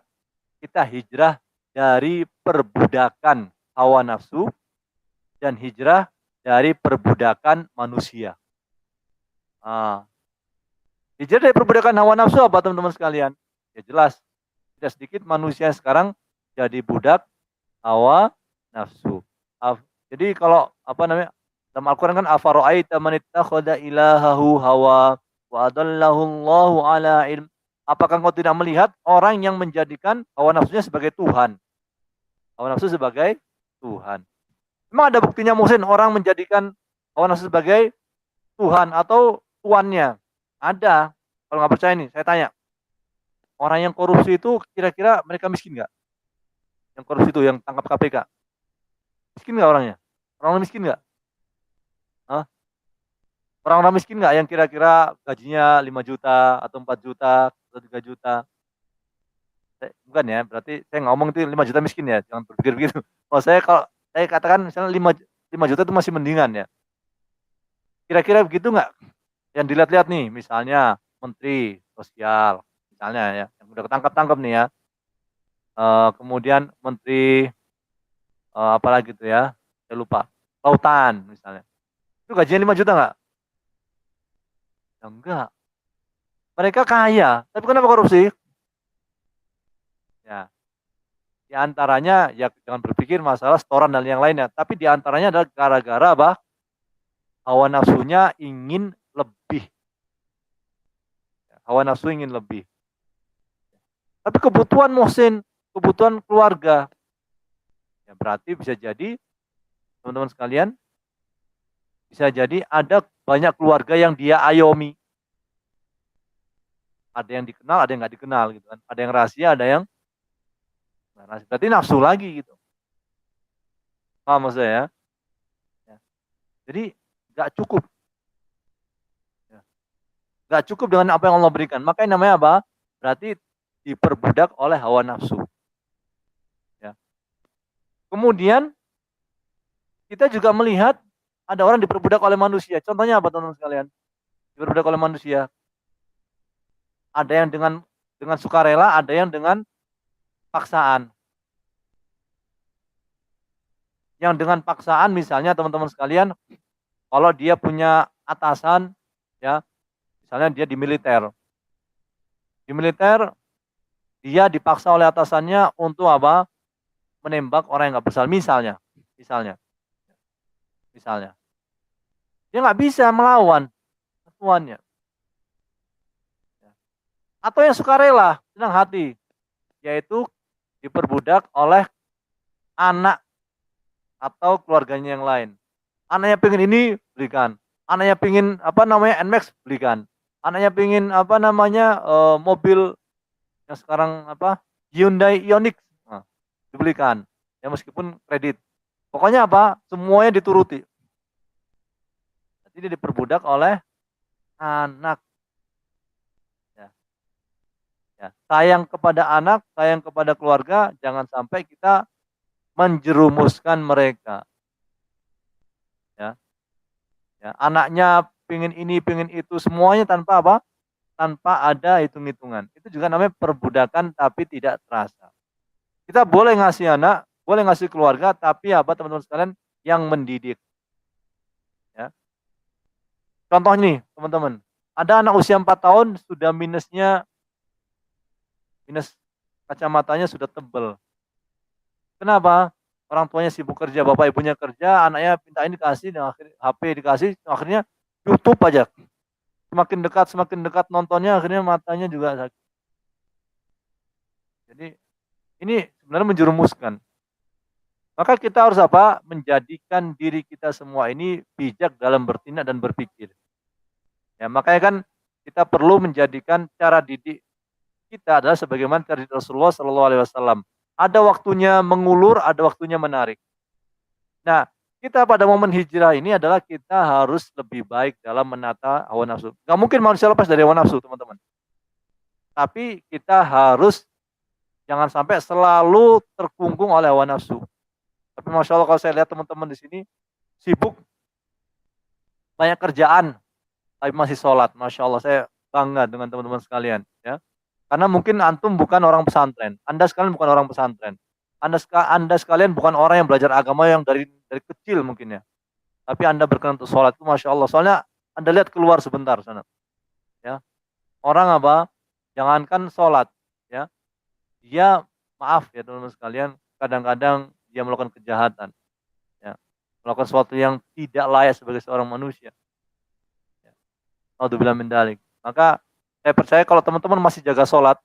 kita hijrah dari perbudakan hawa nafsu dan hijrah dari perbudakan manusia. Hijrah dari perbudakan hawa nafsu apa teman-teman sekalian? Ya jelas, tidak sedikit manusia sekarang jadi budak hawa nafsu. Jadi kalau dalam Al-Quran kan afara'aita man ittakhadha ilahahu hawa wa adallahu Allahu ala ilm. Apakah engkau tidak melihat orang yang menjadikan hawa nafsunya sebagai Tuhan? Hawa nafsu sebagai Tuhan. Memang ada buktinya Muhsin orang menjadikan hawa nafsu sebagai Tuhan atau tuannya? Ada. Kalau nggak percaya nih, saya tanya. Orang yang korupsi itu kira-kira mereka miskin nggak? Yang korupsi itu, yang tangkap KPK. Miskin nggak orangnya? Orang miskin nggak? Orang-orang miskin nggak yang kira-kira gajinya 5 juta atau 4 juta atau 3 juta? Bukan ya, berarti saya ngomong itu 5 juta miskin ya, jangan berpikir begitu. Kalau saya katakan misalnya 5 juta itu masih mendingan ya. Kira-kira begitu nggak? Yang dilihat-lihat nih, misalnya Menteri Sosial, misalnya ya, yang udah ketangkap-tangkap nih ya. Kemudian Menteri apalagi itu ya, saya lupa. Lautan misalnya. Itu gajinya 5 juta nggak? Ya, enggak. Mereka kaya, tapi kenapa korupsi? Ya. Di antaranya ya jangan berpikir masalah setoran dan yang lainnya, tapi di antaranya adalah gara-gara apa? Hawa nafsunya ingin lebih. Hawa nafsu ingin lebih. Tapi kebutuhan Muhsin, kebutuhan keluarga. Ya berarti bisa jadi teman-teman sekalian, bisa jadi ada banyak keluarga yang dia ayomi. Ada yang dikenal, ada yang nggak dikenal gitu kan. Ada yang rahasia, ada yang nggak rahasia. Berarti nafsu lagi gitu. Paham maksud saya? Ya. Jadi nggak cukup. Ya. Nggak cukup dengan apa yang Allah berikan. Makanya namanya apa? Berarti diperbudak oleh hawa nafsu. Ya. Kemudian kita juga melihat ada orang diperbudak oleh manusia. Contohnya apa teman-teman sekalian? Diperbudak oleh manusia. Ada yang dengan sukarela, ada yang dengan paksaan. Yang dengan paksaan misalnya teman-teman sekalian, kalau dia punya atasan, ya, misalnya dia di militer. Di militer, dia dipaksa oleh atasannya untuk apa? Menembak orang yang nggak bersalah. Misalnya. Dia nggak bisa melawan tuannya. Atau yang sukarela, senang hati, yaitu diperbudak oleh anak atau keluarganya yang lain. Anaknya pengen ini, belikan. Anaknya pengen apa namanya Nmax, belikan. Anaknya pengen apa namanya mobil yang sekarang apa Hyundai Ioniq, nah, dibelikan. Ya meskipun kredit. Pokoknya apa? Semuanya dituruti. Jadi dia diperbudak oleh anak. Ya, ya. Sayang kepada anak, sayang kepada keluarga, jangan sampai kita menjerumuskan mereka. Ya, ya. Anaknya pingin ini, pingin itu, semuanya tanpa apa? Tanpa ada hitung-hitungan. Itu juga namanya perbudakan tapi tidak terasa. Kita boleh ngasih anak, boleh ngasih keluarga, tapi apa teman-teman sekalian yang mendidik. Ya. Contoh nih teman-teman, ada anak usia 4 tahun sudah minus kacamatanya sudah tebel. Kenapa? Orang tuanya sibuk kerja, bapak ibunya kerja, anaknya minta ini dikasih, dan akhirnya HP dikasih, akhirnya YouTube aja. Semakin dekat nontonnya, akhirnya matanya juga sakit. Jadi ini sebenarnya menjerumuskan. Maka kita harus apa? Menjadikan diri kita semua ini bijak dalam bertindak dan berpikir. Ya, makanya kan kita perlu menjadikan cara didik kita adalah sebagaimana cara didik Rasulullah Shallallahu Alaihi Wasallam. Ada waktunya mengulur, ada waktunya menarik. Nah, kita pada momen hijrah ini adalah kita harus lebih baik dalam menata hawa nafsu. Gak mungkin manusia lepas dari hawa nafsu, teman-teman. Tapi kita harus jangan sampai selalu terkungkung oleh hawa nafsu. Tapi masya Allah kalau saya lihat teman-teman di sini sibuk, banyak kerjaan, tapi masih sholat. Masya Allah saya bangga dengan teman-teman sekalian. Ya, karena mungkin antum bukan orang pesantren, anda sekalian bukan orang pesantren, anda sekalian bukan orang yang belajar agama yang dari kecil mungkin ya. Tapi anda berkenan untuk sholat itu masya Allah. Soalnya anda lihat keluar sebentar sana. Ya, orang apa? Jangankan sholat, ya, dia maaf ya teman-teman sekalian, kadang-kadang dia melakukan kejahatan, ya, melakukan sesuatu yang tidak layak sebagai seorang manusia. Ya. Alhamdulillah min dzalik. Maka saya percaya kalau teman-teman masih jaga sholat,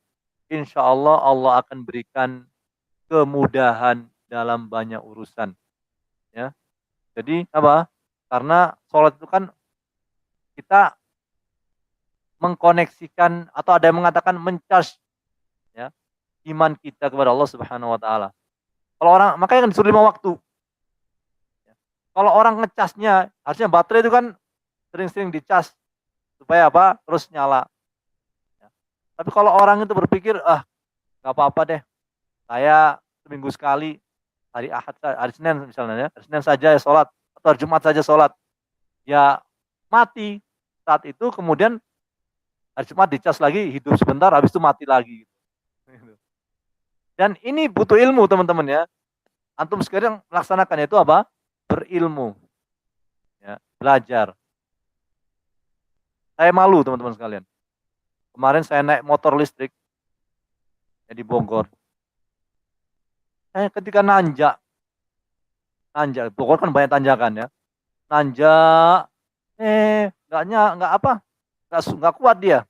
insya Allah Allah akan berikan kemudahan dalam banyak urusan. Ya, jadi apa? Karena sholat itu kan kita mengkoneksikan atau ada yang mengatakan mencharge ya iman kita kepada Allah Subhanahu wa taala. Kalau orang makanya kan disuruh 5 waktu. Ya. Kalau orang ngecasnya harusnya baterai itu kan sering-sering dicas supaya apa? Terus nyala. Ya. Tapi kalau orang itu berpikir, nggak apa-apa deh, saya seminggu sekali, hari Senin misalnya ya, hari Senin saja ya sholat, atau hari Jumat saja sholat, ya mati saat itu, kemudian hari Jumat dicas lagi, hidup sebentar, habis itu mati lagi. Dan ini butuh ilmu teman-teman ya. Antum sekarang melaksanakan itu apa? Berilmu. Ya, belajar. Saya malu teman-teman sekalian. Kemarin saya naik motor listrik ya, di Bogor. Saya ketika nanjak, Bogor kan banyak tanjakan ya. Nanjak, nggak kuat dia.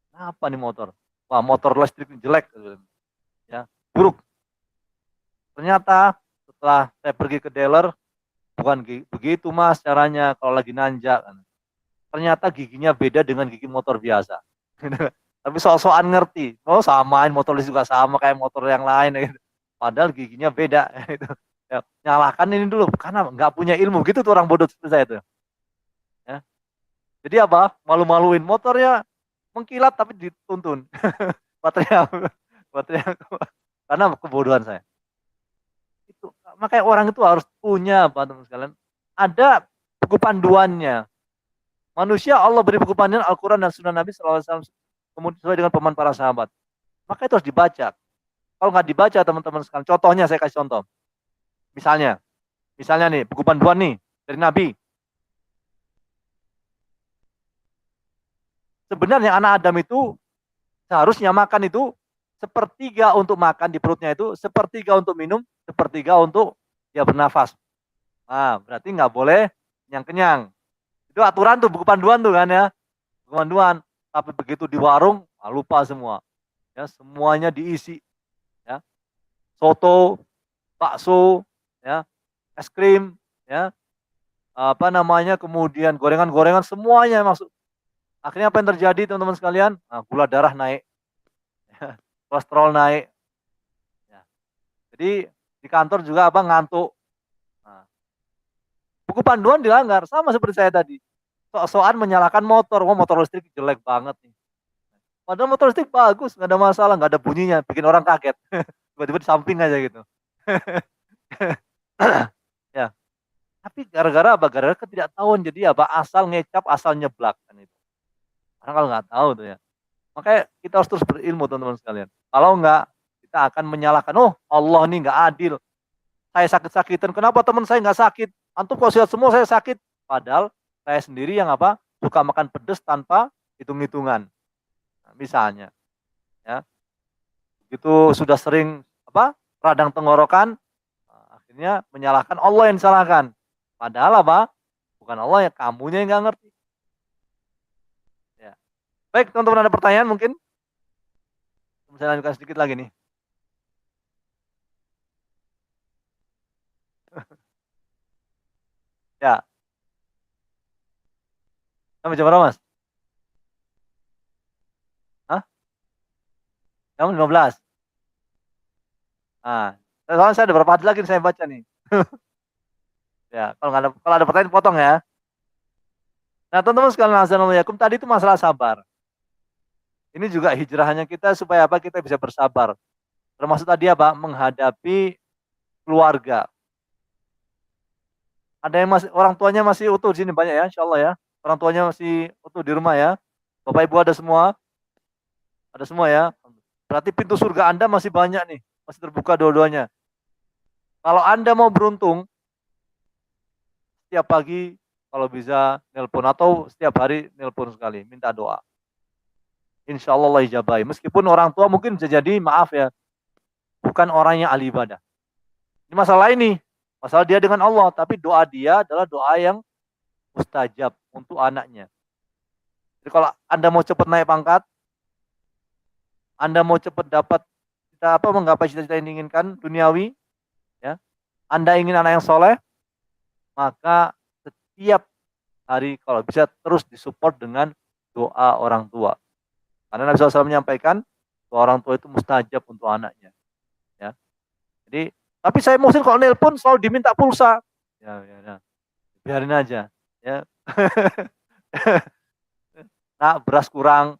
Apa nih motor? Wah, motor listrik jelek, ya, buruk. Ternyata setelah saya pergi ke dealer, bukan begitu mas caranya kalau lagi nanjak. Ternyata giginya beda dengan gigi motor biasa. Tapi soal-soal ngerti, oh samain motor listrik juga sama kayak motor yang lain. Gitu. Padahal giginya beda. Gitu. Ya, nyalahkan ini dulu karena nggak punya ilmu gitu tuh orang bodoh seperti saya itu. Ya. Jadi apa? Malu-maluin motornya mengkilat tapi dituntun. baterai karena kebodohan saya. Itu makanya orang itu harus punya apa teman sekalian? Ada buku panduannya. Manusia Allah beri buku panduan Al-Quran dan Sunnah Nabi SAW kemudian sesuai dengan pemahaman para sahabat. Maka itu harus dibaca. Kalau nggak dibaca teman-teman sekalian, contohnya saya kasih contoh. Misalnya nih buku panduan nih dari Nabi. Sebenarnya anak Adam itu seharusnya makan itu sepertiga untuk makan di perutnya itu, sepertiga untuk minum, sepertiga untuk dia bernafas. Nah, berarti nggak boleh kenyang-kenyang. Itu aturan tuh, buku panduan tuh kan ya, buku panduan. Tapi begitu di warung, lupa semua. Ya, semuanya diisi. Ya, soto, bakso, ya, es krim, ya, apa namanya, kemudian gorengan-gorengan semuanya masuk. Akhirnya apa yang terjadi teman-teman sekalian? Nah, gula darah naik, kolesterol naik. Ya. Jadi di kantor juga apa ngantuk. Nah, buku panduan dilanggar sama seperti saya tadi. Sok-sokan menyalakan motor, wah motor listrik jelek banget nih. Padahal motor listrik bagus, nggak ada masalah, nggak ada bunyinya, bikin orang kaget. Tiba-tiba di samping aja gitu. Ya, tapi gara-gara apa? Gara-gara ketidaktahuan. Jadi apa? Asal ngecap, asal nyeblak kan itu. Karena kalau nggak tahu tuh ya. Makanya kita harus terus berilmu teman-teman sekalian. Kalau nggak, kita akan menyalahkan. Oh, Allah nih nggak adil. Saya sakit-sakitan. Kenapa teman saya nggak sakit? Antum kok sehat semua, saya sakit. Padahal saya sendiri yang apa? Suka makan pedas tanpa hitung-hitungan. Nah, misalnya, ya, itu sudah sering apa? Radang tenggorokan, akhirnya menyalahkan Allah yang disalahkan. Padahal apa? Bukan Allah ya, kamunya yang nggak ngerti. Ya. Baik, teman-teman ada pertanyaan mungkin? Saya lanjutkan sedikit lagi nih. Ya. Sampai jam berapa, Mas? Hah? Jam 15. Nah, soalnya saya ada berapa hadis lagi saya baca nih. Ya, kalau ada pertanyaan potong ya. Nah, teman-teman sekalian assalamualaikum, tadi itu masalah sabar. Ini juga hijrahnya kita supaya apa? Kita bisa bersabar. Termasuk tadi apa? Menghadapi keluarga. Ada yang masih orang tuanya masih utuh di sini banyak ya, insya Allah ya. Orang tuanya masih utuh di rumah ya. Bapak Ibu ada semua? Ada semua ya. Berarti pintu surga Anda masih banyak nih, masih terbuka dua-duanya. Kalau Anda mau beruntung, setiap pagi kalau bisa nelpon atau setiap hari nelpon sekali, minta doa. Insya Allah ijabai. Meskipun orang tua mungkin bisa jadi maaf ya, bukan orang yang ahli ibadah. Ini masalah ini, masalah dia dengan Allah, tapi doa dia adalah doa yang mustajab untuk anaknya. Jadi kalau Anda mau cepat naik pangkat, Anda mau cepat dapat kita apa menggapai cita-cita yang diinginkan duniawi, ya. Anda ingin anak yang soleh, maka setiap hari kalau bisa terus disupport dengan doa orang tua. Karena Nabi SAW menyampaikan doa orang tua itu mustajab untuk anaknya. Ya. Jadi, tapi saya Muhsin kalau nelpon selalu diminta pulsa. Ya. Biarin aja. Ya. Nah, beras kurang.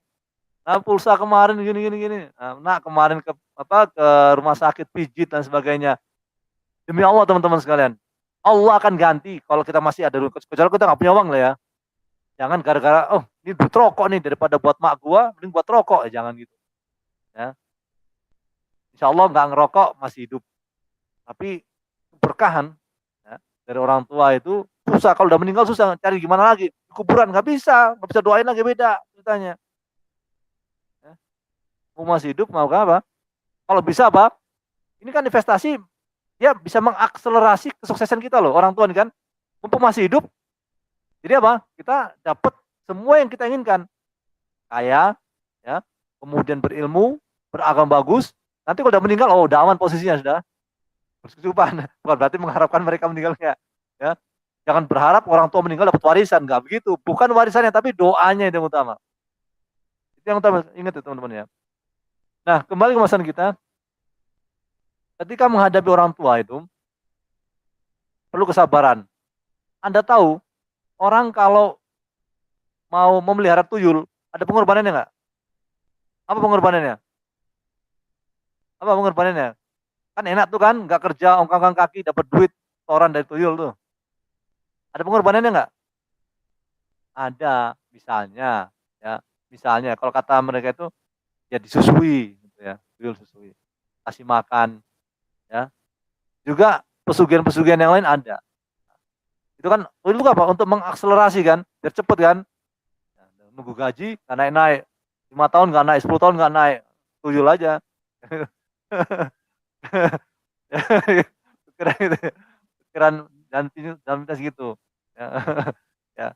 Nah, pulsa kemarin gini. Nah, kemarin ke rumah sakit pijit dan sebagainya. Demi Allah teman-teman sekalian, Allah akan ganti kalau kita masih ada kecuali kita nggak punya uang lah ya. Jangan gara-gara oh ini buat rokok nih daripada buat mak gua, mending buat rokok ya jangan gitu. Ya. Insya Allah nggak ngerokok masih hidup. Tapi keberkahan ya, dari orang tua itu susah kalau udah meninggal susah cari gimana lagi kuburan nggak bisa doain lagi beda ceritanya. Ya. Mau masih hidup mau apa? Kalau bisa apa? Ini kan investasi dia bisa mengakselerasi kesuksesan kita loh orang tua ini kan. Mumpung masih hidup, jadi apa? Kita dapat semua yang kita inginkan. Kaya, ya, kemudian berilmu, beragama bagus. Nanti kalau udah meninggal, oh udah aman posisinya sudah. Berkecukupan. Bukan berarti mengharapkan mereka meninggal enggak. Ya. Jangan berharap orang tua meninggal dapat warisan, enggak begitu. Bukan warisannya, tapi doanya yang utama. Itu yang utama, ingat ya teman-teman ya. Nah, kembali ke masalah kita. Ketika menghadapi orang tua itu, perlu kesabaran. Anda tahu, orang kalau mau memelihara tuyul, ada pengorbanannya nggak? Apa pengorbanannya? Apa pengorbanannya? Kan enak tuh kan, nggak kerja, ongkang-ongkang kaki, dapat duit, setoran dari tuyul tuh. Ada pengorbanannya nggak? Ada, misalnya, ya, misalnya kalau kata mereka itu, ya disusui, gitu ya, tuyul susui, kasih makan, ya. Juga pesugihan-pesugihan yang lain ada. Itu kan, tuyul itu apa? Untuk mengakselerasi kan, biar cepet kan. Nunggu gaji nggak naik-naik, 5 tahun nggak naik, 10 tahun nggak naik, tuyul aja. Pikiran gitu, pikiran dan minta segitu. Ya. Ya.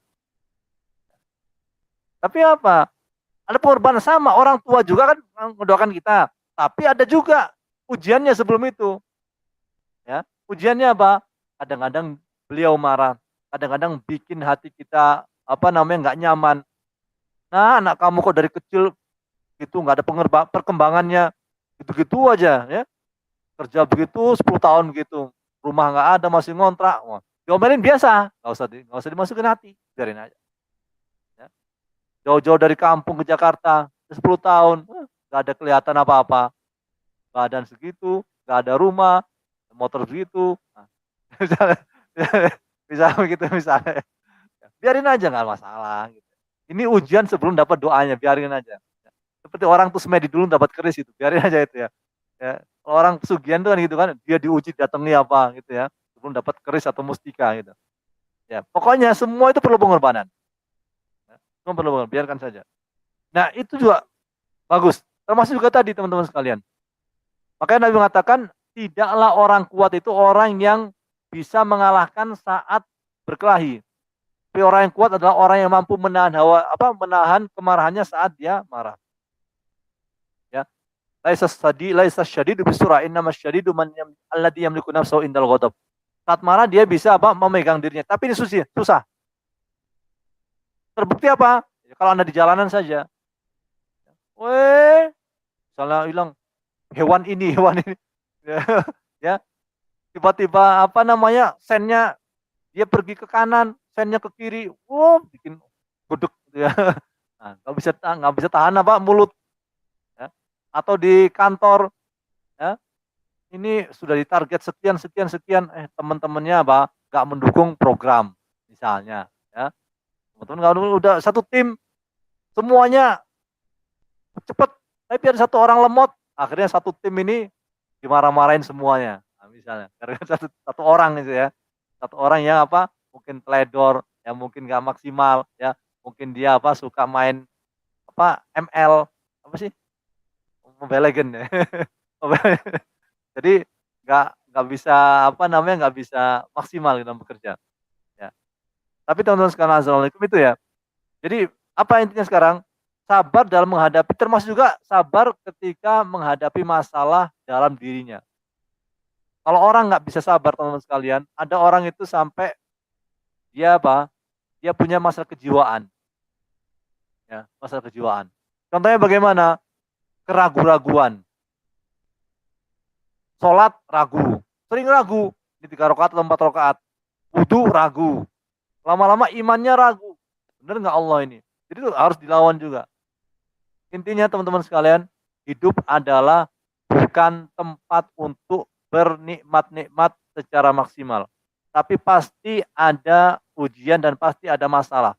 Tapi apa? Ada pengorbanan sama orang tua juga kan mendoakan kita. Tapi ada juga ujiannya sebelum itu. Ya, ujiannya apa? Kadang-kadang beliau marah, kadang-kadang bikin hati kita apa namanya nggak nyaman. Nah, anak kamu kok dari kecil gitu nggak ada perkembangannya, gitu-gitu aja ya. Kerja begitu 10 tahun gitu, rumah nggak ada masih ngontrak. Wah, diomelin biasa, nggak usah dimasukin hati, biarin aja. Ya. Jauh-jauh dari kampung ke Jakarta 10 tahun, nggak ada kelihatan apa-apa, badan segitu, nggak ada rumah, motor segitu. Nah, misalnya, bisa begitu misalnya, biarin aja nggak masalah. Gitu. Ini ujian sebelum dapat doanya, biarin aja. Seperti orang tuh semedi dulu dapat keris itu, biarin aja itu ya. Ya, kalau orang pesugihan tuh kan gitu kan, dia diuji datangi apa gitu ya, sebelum dapat keris atau mustika gitu. Ya, pokoknya semua itu perlu pengorbanan. Ya, semua perlu pengorbanan, biarkan saja. Nah, itu juga bagus. Termasuk juga tadi teman-teman sekalian. Makanya Nabi mengatakan, tidaklah orang kuat itu orang yang bisa mengalahkan saat berkelahi. Tapi orang yang kuat adalah orang yang mampu menahan menahan kemarahannya saat dia marah. Ya. Laisa syadidu bisurah, innamas syadidu man alladzi yamliku nafsahu indal ghadab. Saat marah dia bisa memegang dirinya, tapi ini susah. Terbukti apa? Ya, kalau Anda di jalanan saja. Weh, misalnya hilang hewan ini. Ya, tiba-tiba sennya dia pergi ke kanan, sennya ke kiri. Wow, bikin gudeg ya. Nah, nggak bisa tahan mulut ya. Atau di kantor ya, ini sudah ditarget sekian, teman-temannya nggak mendukung program misalnya ya, teman-teman nggak udah satu tim semuanya cepet, tapi ada satu orang lemot, akhirnya satu tim ini dimarah-marahin semuanya. Nah, misalnya karena satu orang itu ya, satu orang yang mungkin teledor, yang mungkin nggak maksimal ya, mungkin dia suka main ML sih, Mobile Legend ya. Jadi nggak bisa nggak bisa maksimal dalam bekerja ya. Tapi teman-teman sekalian, assalamualaikum itu ya. Jadi apa intinya sekarang? Sabar dalam menghadapi, termasuk juga sabar ketika menghadapi masalah dalam dirinya. Kalau orang nggak bisa sabar teman-teman sekalian, ada orang itu sampai dia dia punya masalah kejiwaan ya, masalah kejiwaan. Contohnya bagaimana? Keraguan-raguan, sholat ragu, sering ragu di 3 rakaat atau 4 rakaat, wudu ragu, lama-lama imannya ragu, bener nggak Allah ini? Jadi itu harus dilawan juga. Intinya teman-teman sekalian, hidup adalah bukan tempat untuk bernikmat-nikmat secara maksimal, tapi pasti ada ujian dan pasti ada masalah.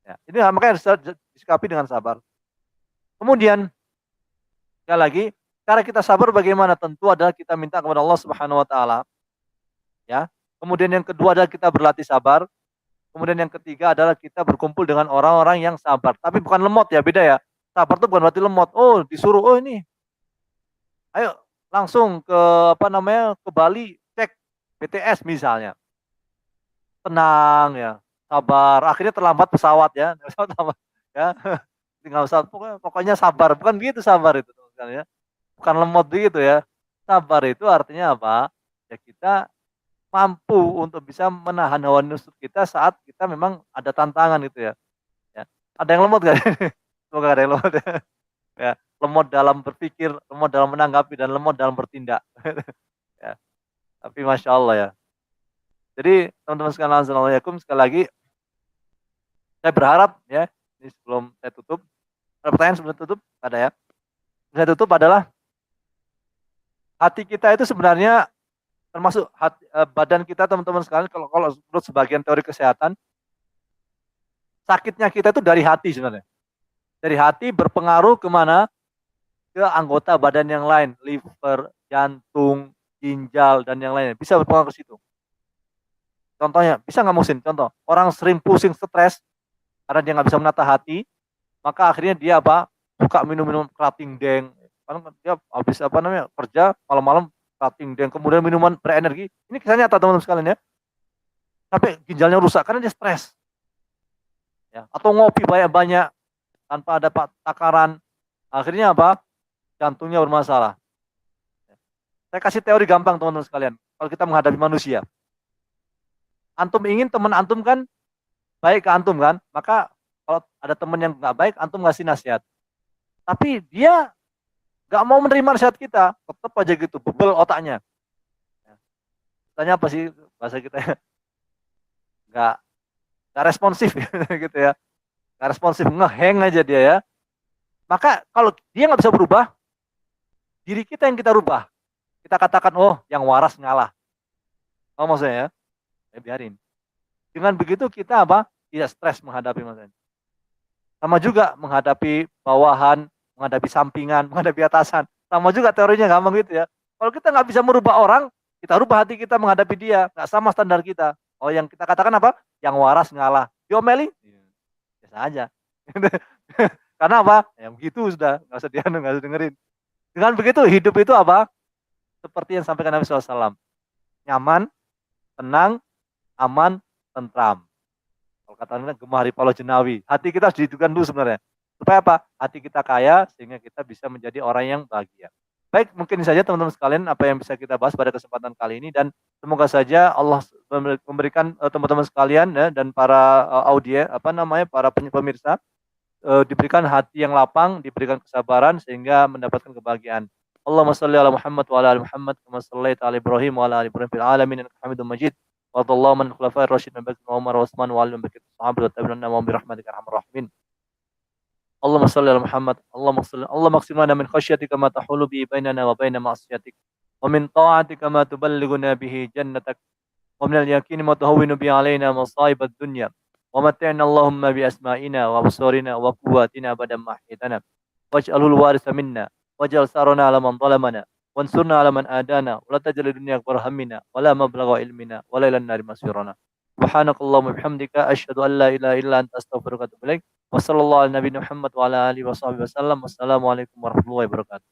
Ya, ini makanya harus disikapi dengan sabar. Kemudian sekali lagi, cara kita sabar bagaimana? Tentu adalah kita minta kepada Allah Subhanahu Wa Taala. Ya. Kemudian yang kedua adalah kita berlatih sabar. Kemudian yang ketiga adalah kita berkumpul dengan orang-orang yang sabar. Tapi bukan lemot ya, beda ya. Sabar itu bukan berarti lemot. Oh, disuruh, oh ini, ayo langsung ke ke Bali, cek BTS misalnya. Tenang ya, sabar. Akhirnya terlambat pesawat ya, ya. Tinggal pesawat, pokoknya sabar. Bukan gitu sabar itu, ya. Bukan lemot begitu ya. Sabar itu artinya apa? Ya kita mampu untuk bisa menahan hawa nafsu kita saat kita memang ada tantangan gitu ya. Ya. Ada yang lemot gak? Semoga ada yang lemot ya. Ya. Lemot dalam berpikir, lemot dalam menanggapi, dan lemot dalam bertindak. Ya. Tapi Masya Allah ya. Jadi teman-teman sekalian, assalamualaikum, sekali lagi saya berharap ya, ini sebelum saya tutup, ada pertanyaan sebelum tutup? Ada ya. Saya tutup adalah hati kita itu sebenarnya termasuk badan kita teman-teman sekalian, kalau menurut sebagian teori kesehatan, sakitnya kita itu dari hati sebenarnya. Dari hati berpengaruh kemana? Ke anggota badan yang lain, liver, jantung, ginjal, dan yang lainnya. Bisa berpengaruh ke situ. Contohnya, bisa nggak Musin? Contoh, orang sering pusing, stres, karena dia nggak bisa menata hati, maka akhirnya dia suka minum-minum kerating deng. Karena dia habis kerja malam-malam kerating deng, kemudian minuman berenergi. Ini kisah nyata teman-teman sekalian ya. sampai ginjalnya rusak karena dia stres. Ya, atau ngopi banyak-banyak tanpa ada takaran, akhirnya apa? Jantungnya bermasalah. Saya kasih teori gampang teman-teman sekalian. Kalau kita menghadapi manusia, antum ingin teman antum kan baik ke antum kan, maka kalau ada teman yang nggak baik, antum ngasih nasihat. Tapi dia nggak mau menerima nasihat kita, tetap aja gitu, bebel otaknya. Tanya apa sih bahasa kita ya? Nggak nggak responsif gitu ya, nggak responsif, ngeheng aja dia ya. Maka kalau dia nggak bisa berubah, diri kita yang kita rubah. Kita katakan, oh yang waras ngalah. Oh maksudnya ya biarin. Dengan begitu kita apa? Tidak stres menghadapi masalah. Sama juga menghadapi bawahan, menghadapi sampingan, menghadapi atasan. Sama juga teorinya gampang gitu ya. Kalau kita nggak bisa merubah orang, kita rubah hati kita menghadapi dia. Nggak sama standar kita. Oh yang kita katakan apa? Yang waras ngalah. Diomeli? Biasa aja. Karena apa? Yang begitu sudah. Nggak usah nggak usah dengerin. Dengan begitu hidup itu apa? Seperti yang sampaikan Nabi SAW. Nyaman, tenang, aman, tentram. Kalau katanya gemah Paulo Jenawi. Hati kita harus dihidupkan dulu sebenarnya. Supaya apa? Hati kita kaya sehingga kita bisa menjadi orang yang bahagia. Baik, mungkin saja teman-teman sekalian apa yang bisa kita bahas pada kesempatan kali ini, dan semoga saja Allah memberikan teman-teman sekalian ya, dan para para pemirsa diberikan hati yang lapang, diberikan kesabaran sehingga mendapatkan kebahagiaan. Allahumma shalli ala Muhammad wa ala ali Muhammad kama shallaita ala Ibrahim wa ala ali Ibrahim fil alamin innaka Hamidum Majid. Wa radallahu man khulafa'ir rasyidin min ba'di Umar wa Utsman wa ali baqiyat sahabat wa tabi'in wa bi rahmatika arhamar rahimin. Allahumma shalli ala Muhammad. Allahumma qsim lana min khasyatika ma tahulu bi bainana wa baina ma'siyatik wa min ta'atika ma tuballighuna bihi jannatak wa min al-yaqini ma tuhawwinu bi alaina masa'ib ad-dunya wa mat'ina Allahumma bi asma'ina wa absarina wa quwwatina abada ma ahyaytana waj'alhu al-waritha minna waj'al sarana ala man zalamana wansurna ala man adana wa la taj'al ad-dunya akbar hammina wa la mablagha ilmina wa la ila an-nari masirana. Subhanakallahumma bihamdika asyhadu an la ilaha illa anta astaghfiruka wa atubu ilaik. Wassallallahu ala nabiyina Muhammad wa ala alihi wa sahbihi wasallam. Wassalamualaikum warahmatullahi wabarakatuh.